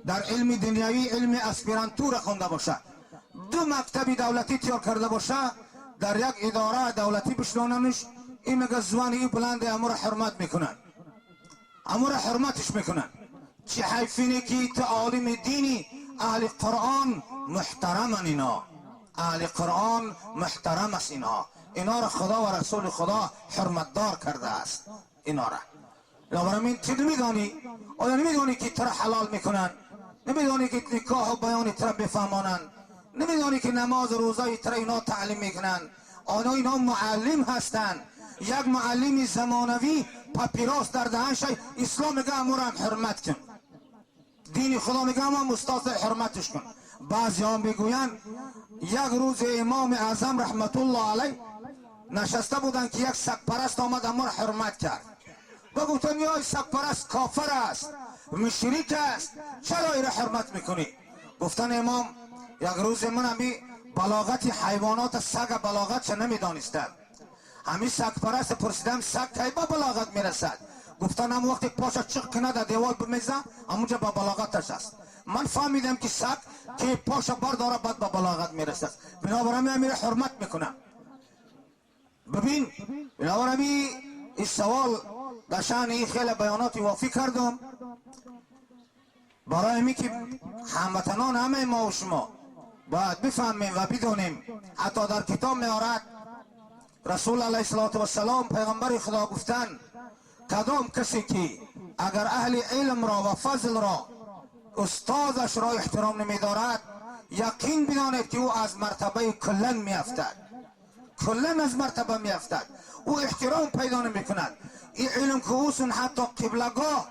در علم دنیوی علم اسپیرانتور خونده باشه، 2 مکتب دولتی تیار کرده باشه، در یک اداره دولتی بشناننش، این میگه زبانی بلند امور حرمت میکنن، امور حرمتش میکنن. چه حیفینه که تو عالم دینی اهل قرآن محترمن، اینا اهل قرآن محترم است، اینا را خدا و رسول خدا حرمتدار کرده است. اینا را بنابراین چه نمیدانی؟ آیا نمیدانی که ترا حلال میکنن؟ نمیدانی که نکاح و بیان ترا بفهمانن؟ نمیدانی که نماز و روزه ترا اینا تعلیم میکنن؟ اینا معلم هستند. یک معلم زمانوی پاپیراس در دهنش اسلام میگه امور هم حرمت کن، دین خدا میگه هم استاد حرمتش کن. بعضی ها میگوین یک روز امام اعظم رحمت الله علیه نشسته بودن که یک سگ پرست آمد امور حرمت کرد و گفتن یا سگ پرست کافر است، مشرک است، چرا این را حرمت میکنی؟ گفتن امام یک روز من همی بلاغت حیوانات سگ بلاغت چه نمیدانستم، همین سگ پرست پرسیدم سگ کی با بلاغت میرسد؟ گفتن هم وقتی پاشا چق کنه در دیوال بمیزه همونجا با بلاغتش است. من فهمیدم که سگ که پاشا برداره بعد با بلاغت میرسد، بنابراین همین را حرمت میکنم. ببین بنابراین این سوال در شأن این خیلی بیانات وافی کردم برای می که هموطنان همه ما و شما باید بفهمیم و بدونیم. حتی در کتاب میارد رسول علیه السلام پیغمبر خدا گفتن کدام کسی که اگر اهل علم را و فضل را استادش را احترام نمیدارد یقین بدانید که او از مرتبه کلن میافتد، کلن از مرتبه میافتد. او احترام پیدا نمیکند. این علم که اوسون حتی قبلگاه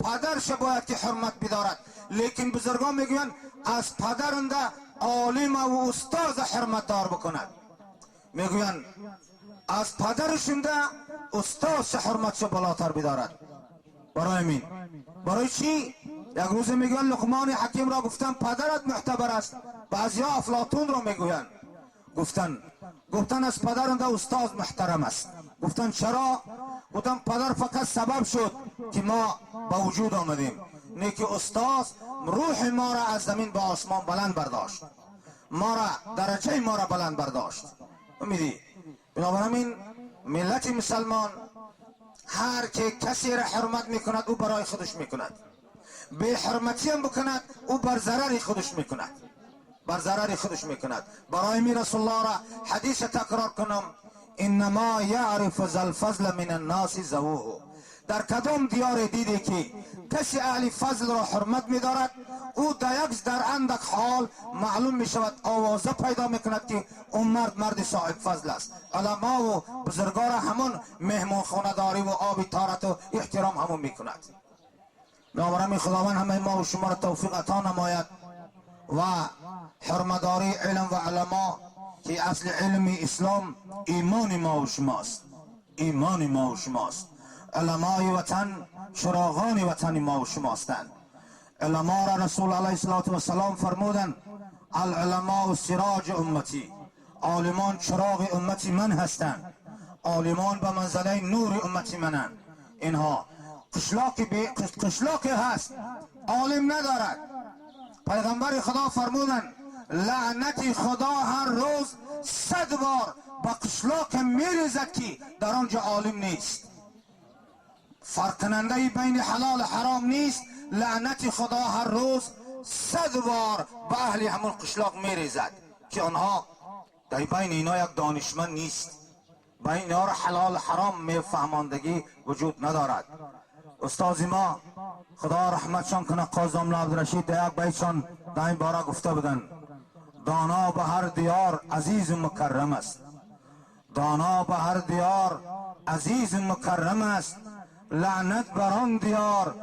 پدرش باید که حرمت بدارد، لیکن بزرگان میگویند از پدرنده عالم و استاد حرمت دار بکند. میگویند از پدرشنده استادش حرمتش بالاتر بدارد. برای من برای چی؟ یک روز میگویند لقمان حکیم را گفتن پدرت معتبر است، بعضی ها افلاطون را میگویند گفتن از پدرنده استاد محترم است. گفتن چرا؟ گفتن پدر فقط سبب شد که ما با وجود آمدیم، نه که استاد روح ما را از زمین به آسمان بلند برداشت، ما را درجه ما را بلند برداشت. امیدی بنابراین ملت مسلمان هر که کسی را حرمت میکند او برای خودش میکند، به حرمتی هم بکند او بر ضرر خودش میکند، بر ضرر خودش میکند. برای می رسول الله را حدیث تکرار کنم، انما یعرف ذا الفضل من الناس ذووه. در کدام دیار دیدی که کسی اهل فضل را حرمت می‌دارد، او در اندک حال معلوم می شود، آوازه پیدا میکند که اون مرد صاحب فضل است. علما و بزرگان همون مهمان خانداری و آب طهارت و احترام همون میکند. بنابراین خداوند همه ما و شما را توفیق عطا نماید و حرمتداری علم و علما که اصل علم اسلام ایمان ما و شماست. ایمان ما و شماست. علمای وطن چراغان وطن ما و شماستند. علما را رسول علیه السلام فرمودند العلماء سراج امتی، عالمان چراغ امتی من هستند. عالمان به منزله نور امتی منند. اینها قشلاقی هست عالم ندارد. پیغمبر خدا فرمودند لعنت خدا هر روز 100 بار به قشلاق میریزد که در آنجا عالم نیست. فرق کننده بین حلال و حرام نیست. لعنت خدا هر روز 100 بار به اهل همون قشلاق میریزد که آنها در بین اینا یک دانشمند نیست، بین اینا را حلال و حرام میفهماندگی وجود ندارد. استاد ما خدا رحمتشان کنه قاضی مولا عبدالرشید در یک بیتشان در این باره گفته بودن دانا به هر دیار عزیز و مکرم است. دانا به هر دیار عزیز و مکرم است. لعنت بر آن دیار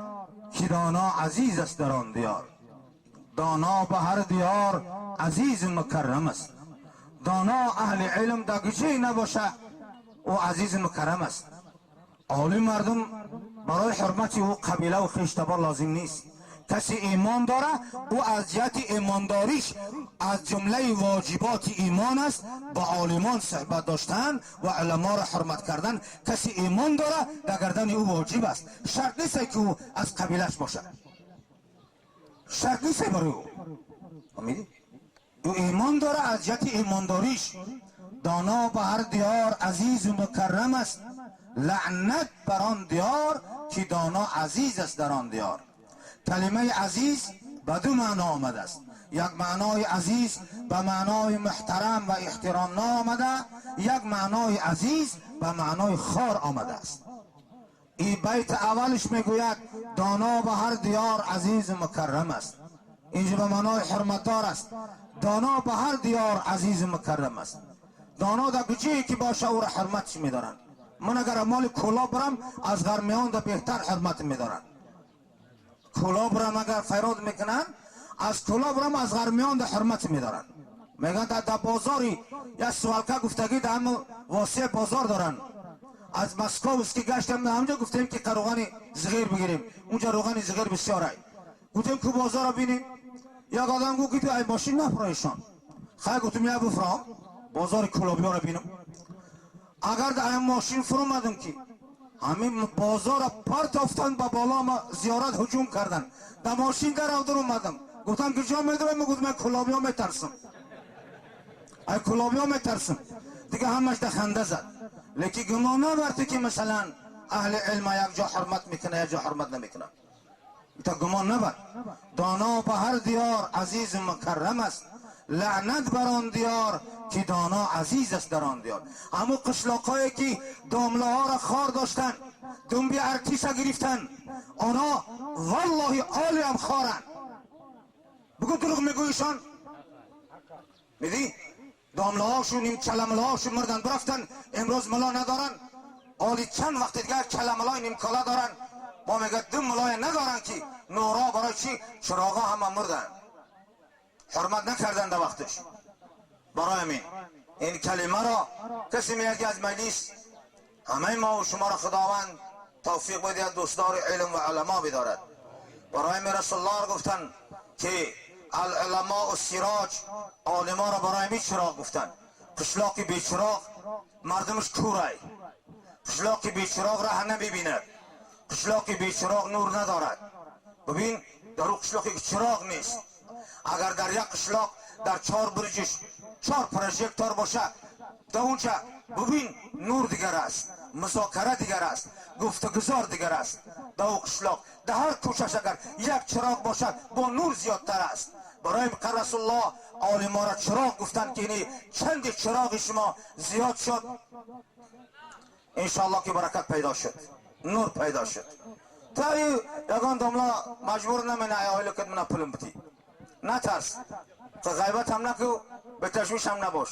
که دانا عزیز است در آن دیار. دانا به هر دیار عزیز و مکرم است. دانا اهل علم در گوشه نباشه او عزیز و مکرم است. عالم مردم برای حرمت او قبیله و خیشتبار لازم نیست. کسی ایمان داره او از جهت ایمانداریش از جمله واجبات ایمان است با عالمان صحبت داشتن و علما را حرمت کردن. کسی ایمان داره در گردن او واجب است. شرط نیست که او از قبیلش باشه، شرط نیست برای او. فهمیدی؟ او ایمان داره از جهت ایمانداریش. دانا به هر دیار عزیز و مکرم است. لعنت بر آن دیار که دانا عزیز است در آن دیار. کلمه عزیز به دو معنا آمده است. یک معنای عزیز به معنای محترم و احترام آمده، یک معنای عزیز به معنای خار آمده است. این بیت اولش میگوید دانا به هر دیار عزیز و مکرم است. اینجا به معنای حرمتدار است. دانا به هر دیار عزیز و مکرم است. دانا در گوشه که باشه او را حرمتش میدارن. من اگر مال کولا برم از غرمیان در بهتر حرمت میدارن. کولا برم اگر فیراد میکنن از کولا برم از غرمیان در حرمت میدارن. میگن در بازاری یا سوالکه گفتگی در همه واسه بازار دارن. از مسکو اسکی گشتم در همجا گفتیم که روغن زغیر بگیریم. اونجا روغن زغیر بسیاره. گفتیم که بازار رو بینیم. یک آدم گفت که ای ماشین نفرایشان. خیلی گفتم یا بفرام بازار کلابیا رو بینم. اگر در این ماشین فرو مدم که همین بازار پرت افتند با بالا ما زیارت هجوم کردن. در ماشین در اومدم گفتم که جا میدویم. گفتم من کلابیا میترسم. ای کلابیا میترسم. دیگه همش در خنده زد. لیکن گمان نبرده که مثلا اهل علم یک جا حرمت میکنه یک جا حرمت نمیکنه. تا گمان نبر. دانا به هر دیار عزیز و مکرم است. لعنت بر آن دیار که دانا عزیز است در آن دیار. همون قشلاقایی که دامله ها را خار داشتن، دنبی ارتیسا گرفتن، آنها والله عالی هم خارن. بگو دروغ میگویشان؟ میدی؟ دامله هاشون این کلمله هاشون مردن برفتن امروز ملا ندارن. عالی چند وقت دیگر کلمله نیم کالا دارن. با میگه دو ملای ندارن که نورا برای چی؟ چراغا همه مردن. حرمت نکردن در وقتش. برای همین این کلمه را کسی میگه از مجلس همه ما و شما را خداوند توفیق بده دوستدار علم و علما بدارد. برای همین رسول الله گفتن که العلماء السراج، عالما را برای همین چراغ گفتن. قشلاق بی چراغ مردمش کورای. قشلاق بی چراغ راه نمیبیند. قشلاق بی چراغ نور ندارد. ببین در اون قشلاقی که چراغ نیست، اگر در یک قشلاق در 4 برجش 4 پروژکتور باشه در اونجا ببین نور دیگر است، مذاکره دیگر است، گفتگوزار دیگر است. در اون قشلاق در هر کوچه‌اش اگر یک چراغ باشد با نور زیادتر است. برای که رسول الله عالما را چراغ گفتن که اینی چند چراغ شما زیاد شد، انشاءالله که برکت پیدا شد، نور پیدا شد. تا یگان داملا مجبور نمینه ایاهی لکت منه پولم بتی، نترس، تو غیبت هم نکو، به تشویش هم نباش.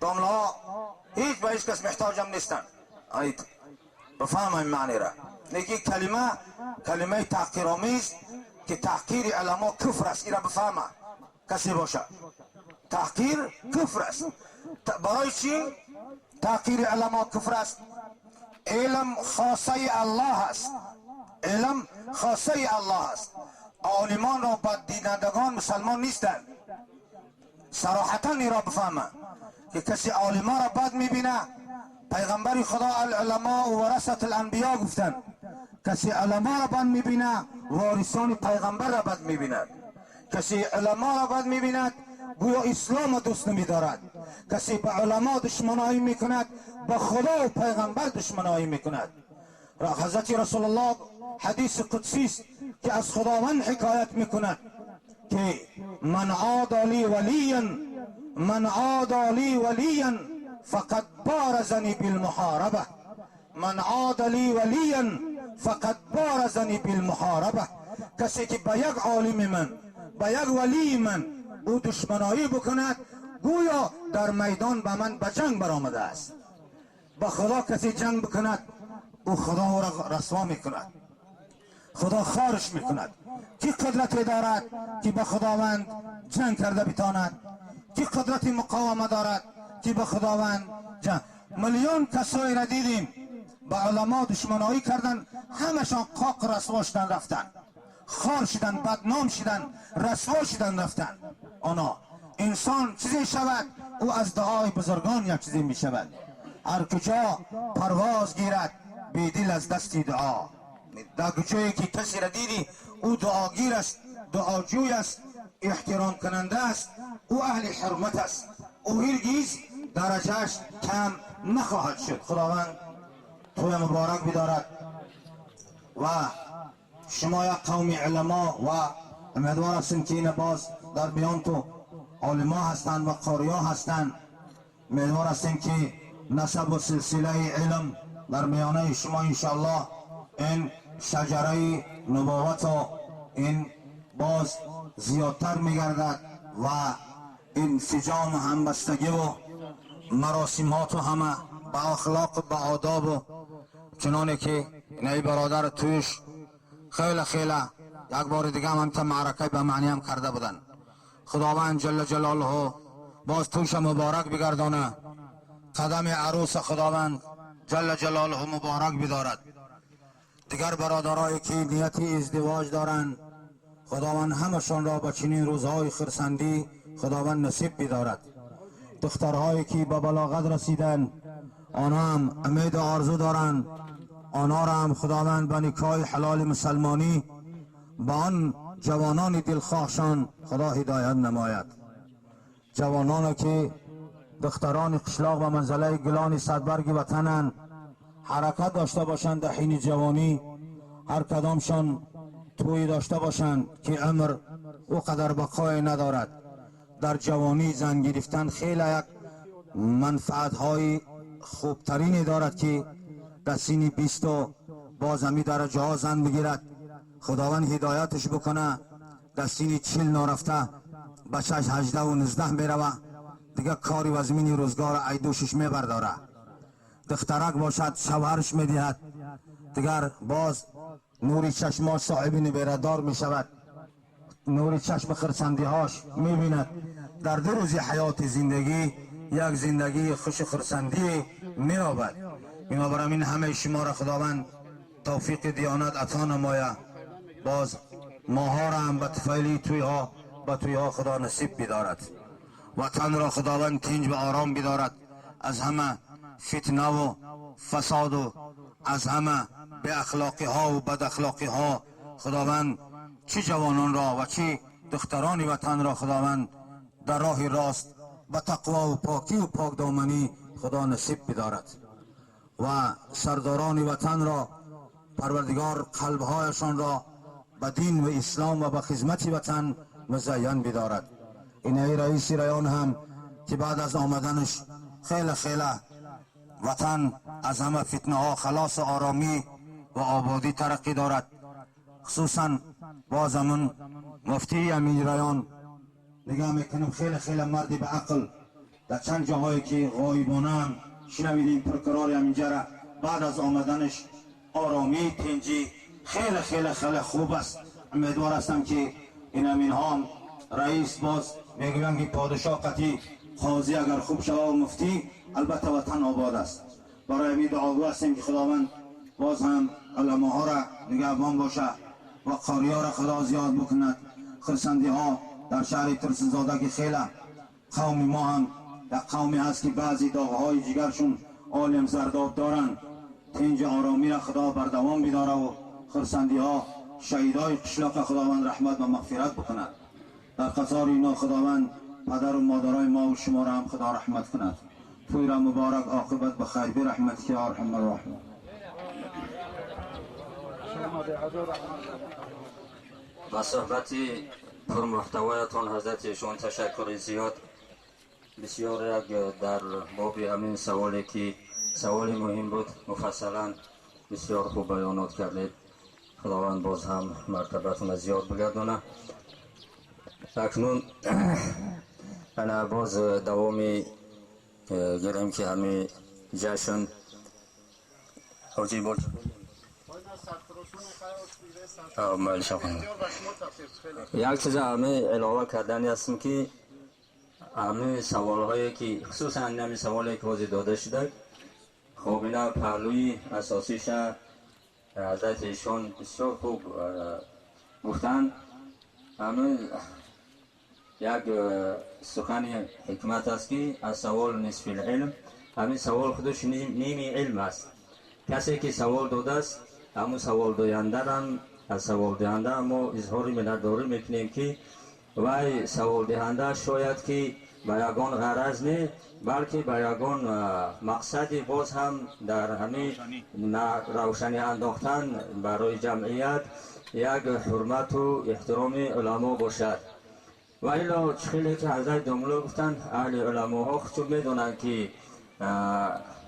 داملا ها هیچ به هیچ کس محتاج هم نیستن. آیت بفهم این معنی را. لیکن کلمه تحقیرآمیز که تحقیر علما کفر است، این را بفهمه کسی باشه. تحقیر کفر است. برای چی تحقیر علما کفر است؟ علم خاصه الله است، علم خاصه الله است. عالمان را بد دینندگان مسلمان نیستند. صراحتا این را بفهمه که کسی عالما را بد میبینه، پیغمبر خدا العلماء ورثة الانبیاء گفتن، کسی علما را بد میبینه وارثان پیغمبر را بد میبیند. کسی علما را بد میبیند گویا اسلام دوست نمیدارد. کسی به علما دشمنایی میکند به خدا و پیغمبر دشمنایی میکند. حضرت رسول الله حدیث قدسی است که از خداوند حکایت میکند که من عاد لی ولیا فقد بارزنی بالمحاربه، من عاد لی ولیا فقد بارزنی بالمحاربه. کسی که به یک عالم من، به یک ولی من او دشمنایی بکند گویا در میدان به من به جنگ برآمده است. با خدا کسی جنگ بکند او خدا او را رسوا میکند، خدا خارش میکند. کی قدرت دارد که به خداوند جنگ کرده بتاند؟ کی قدرت مقاومه دارد که به خداوند جنگ؟ میلیون کسایی را دیدیم به علما دشمنایی کردن، همشان قاق رسوا شدن رفتن، خار شدن، بدنام شدن، رسوا شدن رفتن. آنا انسان چیزی شود او از دعای بزرگان یک چیزی می شود. هر کجا پرواز گیرد بیدل از دستی دعا. در کجایی که کسی را دیدی او دعاگیر است، دعاجوی است، احترام کننده است، او اهل حرمت است، او هرگز درجهش کم نخواهد شد. خداوند توی مبارک بدارد و شما یک قوم علما و امیدوار هستیم که این باز در بیان تو علما هستند و قاریا هستند. امیدوار هستیم که نسب و سلسله علم در میانه شما انشاءالله این شجره نبوت و این باز زیادتر میگردد و این فجام و همبستگی و مراسمات و همه با اخلاق و با آداب و چنانه که این برادر تویش خیلی یک بار دیگه هم تا معرکه به معنی هم کرده بودن. خداوند جل جلاله باز توش مبارک بگردانه، قدم عروس خداوند جل جلاله مبارک بدارد. دیگر برادرایی که نیت ازدواج دارند خداوند همشان را به چنین روزهای خرسندی خداوند نصیب بدارد. دخترهایی که به بلاغت رسیدن آنها هم امید و آرزو دارند، آنها را هم خداوند به نکاح حلال مسلمانی با آن جوانان دلخواهشان خدا هدایت نماید. جوانان که دختران قشلاق و منزله گلان صدبرگ وطنند حرکت داشته باشند در حین جوانی، هر کدامشان توی داشته باشند که عمر او قدر بقای ندارد. در جوانی زن گرفتن خیلی یک منفعت های خوبترینی دارد که در سین 20 باز همی درجه ها زن بگیرد. خداوند هدایتش بکنه، در سین 40 نارفته بچهش 18 و 19 میروه، دیگه کاری و زمینی روزگار ایدوشش میبرداره. دخترک باشد شوهرش میدهد، دیگر باز نوری چشماش صاحبین بیردار میشود، نوری چشم خرسندی هاش میبیند. در دو روزی حیات زندگی یک زندگی خوش خرسندی میابد. بنابراین این همه شما را خداوند توفیق دیانت عطا نمایه، باز ماها را هم به طفیلی تویها به تویها خدا نصیب بدارد. وطن را خداوند تنج و آرام بدارد، از همه فتنه و فساد و از همه به اخلاقی ها و بد اخلاقی ها خداوند چه جوانان را و چه دختران وطن را خداوند در راه راست به تقوا و پاکی و پاک دامنی خدا نصیب بدارد و سرداران وطن را پروردگار قلبهایشان را به دین و اسلام و به خدمت وطن مزین بدارد. این رئیس ریان هم که بعد از آمدنش خیلی وطن از همه فتنه ها خلاص آرامی و آبادی ترقی دارد. خصوصا بازمون مفتی امین ریان نگاه میکنم خیلی مردی به عقل، در چند جاهایی که غایبانه هم شنویدیم پرکرار همینجا را بعد از آمدنش آرامی تنجی خیلی خوب است. امیدوار هستم که این امین ها هم رئیس باز میگویم که پادشاه قطعی قاضی اگر خوب شود مفتی البته وطن آباد است. برای امید دعاگو هستیم که خداوند باز هم علماء ها را نگهبان باشه و قاری ها را خدا زیاد بکند. خرسندی ها در شهر ترسنزاده که خیلی قوم ما هم در قومی هست که بعضی داغهای جگرشون عالم زرداب دارن. تنج آرامی را خدا بردوام بداره و خرسندی ها شهیدای قشلاق خداوند رحمت و مغفرت بکند. در قطار اینا خداوند پدر و مادرای ما و شما را هم خدا رحمت کند. توی را مبارک عاقبت بخیر برحمت که ارحم الراحمین. با صحبت پرمحتوایتان حضرت ایشان تشکر زیاد. بسیار در باب همین سوالی که سوالی مهم بود مفصلا بسیار خوب بیانات کردید. خداوند باز هم مرتبتون زیاد بگردونه. اکنون انا باز دوامی گرم که همین جشن حاجی بود یک چیز همه علاوه کردنی هستیم که همه سوال هایی که خصوصا همین سوالی که بازی داده شده خب اینا پهلوی اساسیش حضرت ایشان بسیار خوب گفتن. همه یک سخن حکمت است که از سوال نصف العلم. همین سوال خودش نیمی علم است. کسی که سوال داده است همون سوال داینده هم از سوال دهنده ما اظهار مینتداری میکنیم که وای سوال دهنده شاید که به یگان غرض نه بلکه به یگان مقصدی باز هم در همین روشنی انداختن برای جمعیت یک حرمت و احترام علما باشد. و الا خیلی که حضرت دوملو گفتن اهل علما ها خودشون میدونن که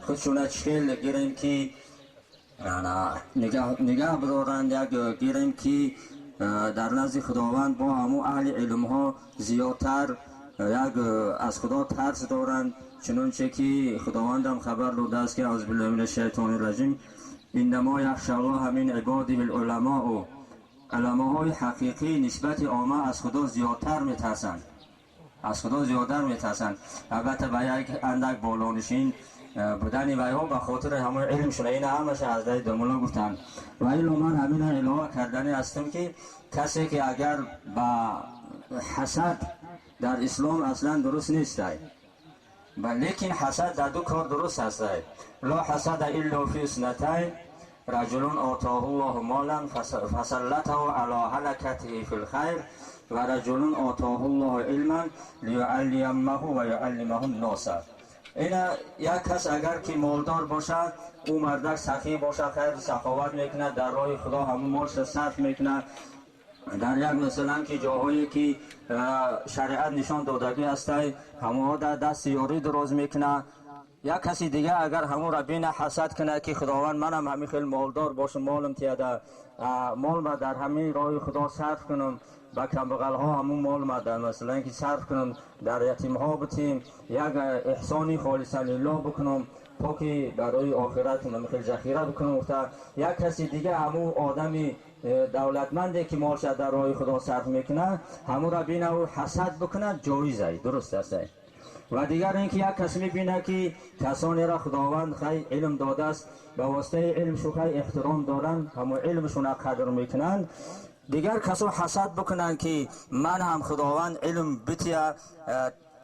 خودشون چخیل گیریم که نگاه بدارند یک گیریم که در نزد خداوند با همو اهل علم ها زیادتر یک از خدا ترس دارند. چنانچه که خداوند هم خبر داده است که اعوذ بالله من الشیطان الرجیم انما یخشی الله من عباده العلماء و علماهای حقیقی نسبت عامه از خدا زیادتر میترسند. از خدا زیادتر میترسند. البته به یک اندک بالانشین بودن ویها به خاطر همه علم شونه. این همش از حضرت دوملا گفتن. و ایلا من همین علاوه کردنی هستم که کسی که اگر با حسد در اسلام اصلا درست نیست، لیکن حسد در دو کار درست است. لا حسد الا فی اثنتین رجل آتاه الله مالا فسلطه علی هلکته فی الخیر و رجل آتاه الله علما لیعلمه و یعلمه الناس. این یک کس اگر که مالدار باشد او مردک سخی باشد خیر سخاوت میکنه در راه خدا همون مالش صرف میکنه در یک مثلا که جاهایی که شریعت نشان دادگی هسته همون در دست یاری دراز میکنه. یک کسی دیگه اگر همون را بین حسد کنه که خداوند منم همین خیلی مالدار باشم مالم تیاده مال ما در همین راه خدا صرف کنم با کمبغل ها همون مال ما در مثلا که صرف کنم در یتیم ها بتیم یک احسانی خالصا لله بکنم تا که برای آخرت من خیلی ذخیره بکنم. یک کسی دیگه همون آدمی دولتمنده که مالش در راه خدا صرف میکنه همون را بین او حسد بکنه جایزه درست است. و دیگر اینکه یک کس میبینه که کسانی را خداوند خیلی علم داده است به واسطه علمشون خیلی احترام دارن همون علمشون را قدر میکنن. دیگر کسا حسد بکنن که من هم خداوند علم بتیا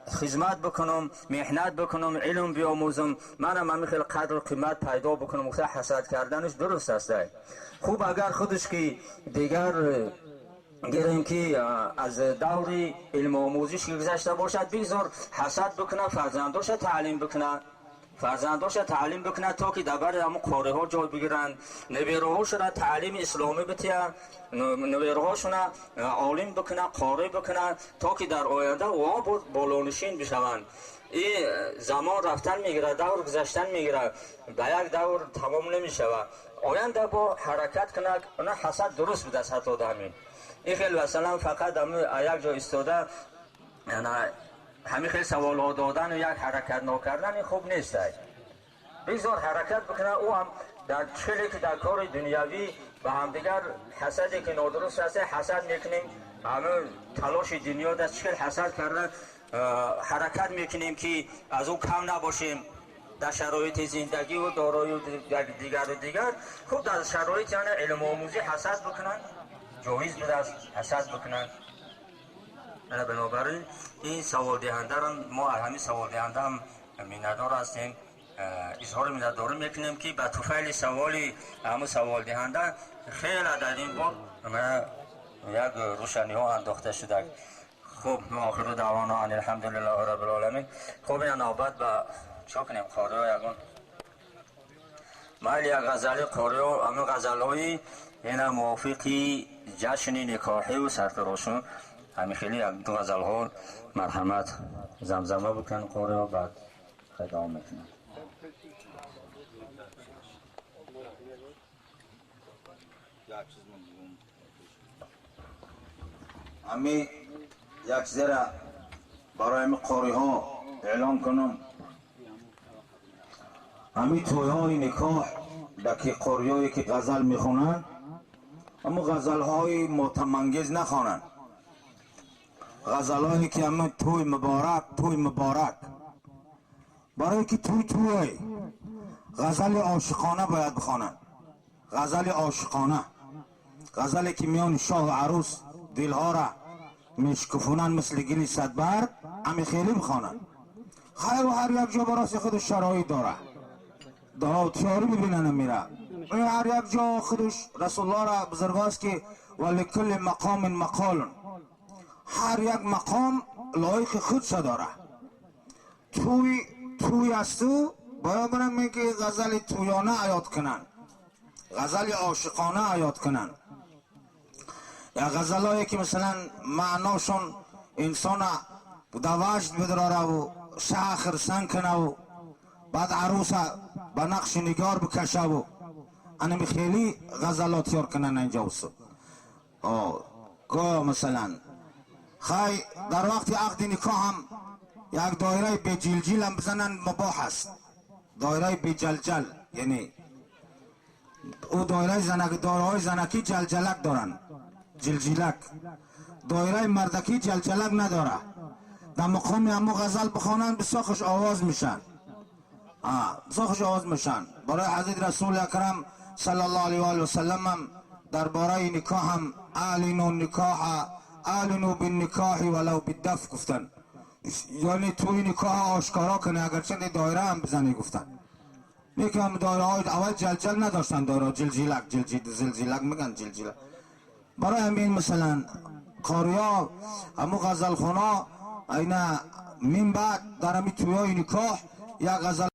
خدمت بکنم محنت بکنم علم بیاموزم منم همین خیلی قدر و قیمت پیدا بکنم. حسد کردنش درست است. خوب اگر خودش که دیگر گریم که از دور علم آموزش که گذشته باشد بگذار حسد بکنه فرزنداش تعلیم بکنه فرزنداش تعلیم بکنه تا که در بر همون کاره ها جای بگیرن، نویرهاش را تعلیم اسلامی بتیه، نویرهاشون عالم بکنه، قاری بکنه تا که در آینده وا بالانشین بشوند. این زمان رفتن میگیره، دور گذشتن میگیره، به یک دور تمام نمیشود. آینده با حرکت کنه، اون حسد درست بوده است حتی همین. این خیلی مثلا فقط یک جا استاده، یعنی همین خیلی سوال ها دادن و یک حرکت نکردن این خوب نیست. بگذار حرکت بکنه، او هم در چلی که در کار دنیاوی به همدیگر حسدی که نادرست هست حسد میکنیم، همه تلاش دنیا در چل حسد کردن حرکت میکنیم که از او کم نباشیم در شرایط زندگی و دارایی و دیگر. خوب در شرایط یعنی علم آموزی حسد بکنن، جایز بوده است حسد بکنن. بنابراین این سوال دهنده را ما همین سوال دهنده هم میندار هستیم، اظهار مینداری میکنیم که به طفیل سوالی همون سوال دهنده خیلی در این باب یک روشنی ها انداخته شده. خوب آخر دعوانا ان الحمدلله رب العالمین. خوب این نوبت به چه کنیم قاری ها یکون مایل یک غزل قاری ها همون غزل هایی این موافقی جشن نکاحی و سرفراشون همین خیلی یک دو غزل ها مرحمت زمزمه بکن قاری ها بعد خدام میکنن. امی یک زیره برای امی قاری ها اعلام کنم، امی توی های نکاح دکی قاری هایی که غزل میخونن اما غزل های متمنگز نخوانن، غزل هایی که امی توی مبارک برای که توی غزل عاشقانه باید بخوانن، غزل عاشقانه، غزلی که میان شاه و عروس دلها را میشکفونن مثل گل صدبرگ امی خیلی بخوانن. خیر و هر یک جا براس خودش شرایط داره تیاری ببینن میره، هر یک جا خودش رسول الله را بزرگاست که ولکل مقام مقال، هر یک مقام لایق خودش داره. توی است تو باید برن میگه غزل تویانه آیات کنن، غزل عاشقانه آیات کنن، یا غزل هایی که مثلا معناشون انسان در وجد بدراره و شاخر سن کنه و بعد عروس به نقش نگار بکشه و انمی خیلی غزلات یار کنن اینجا وسط. که مثلا خیلی در وقت عقد نکاح هم یک دایره بی جلجل هم بزنن مباح است، دایره بی جلجل یعنی او دایره زنکی جلجلک دارن، جلجلک، دایره مردکی جلجلک نداره. در مقام همو غزل بخوانن بسیار خوش آواز میشن، بسیار خوش آواز میشن. برای حضرت رسول اکرم صلی الله علیه و آله و سلم هم درباره نکاح هم اعلنوا بالنکاح ولو بالدف گفتن، یعنی توی نکاح آشکارا کنه اگرچه دایره هم بزنی گفتن. میگم دایره های اول جلجل نداشتن، دایره زلزلک میگن جلجلک. برای همین مثلا قاریا همو غزل خونا اینا من بعد در همی توی های نکاح یا غزل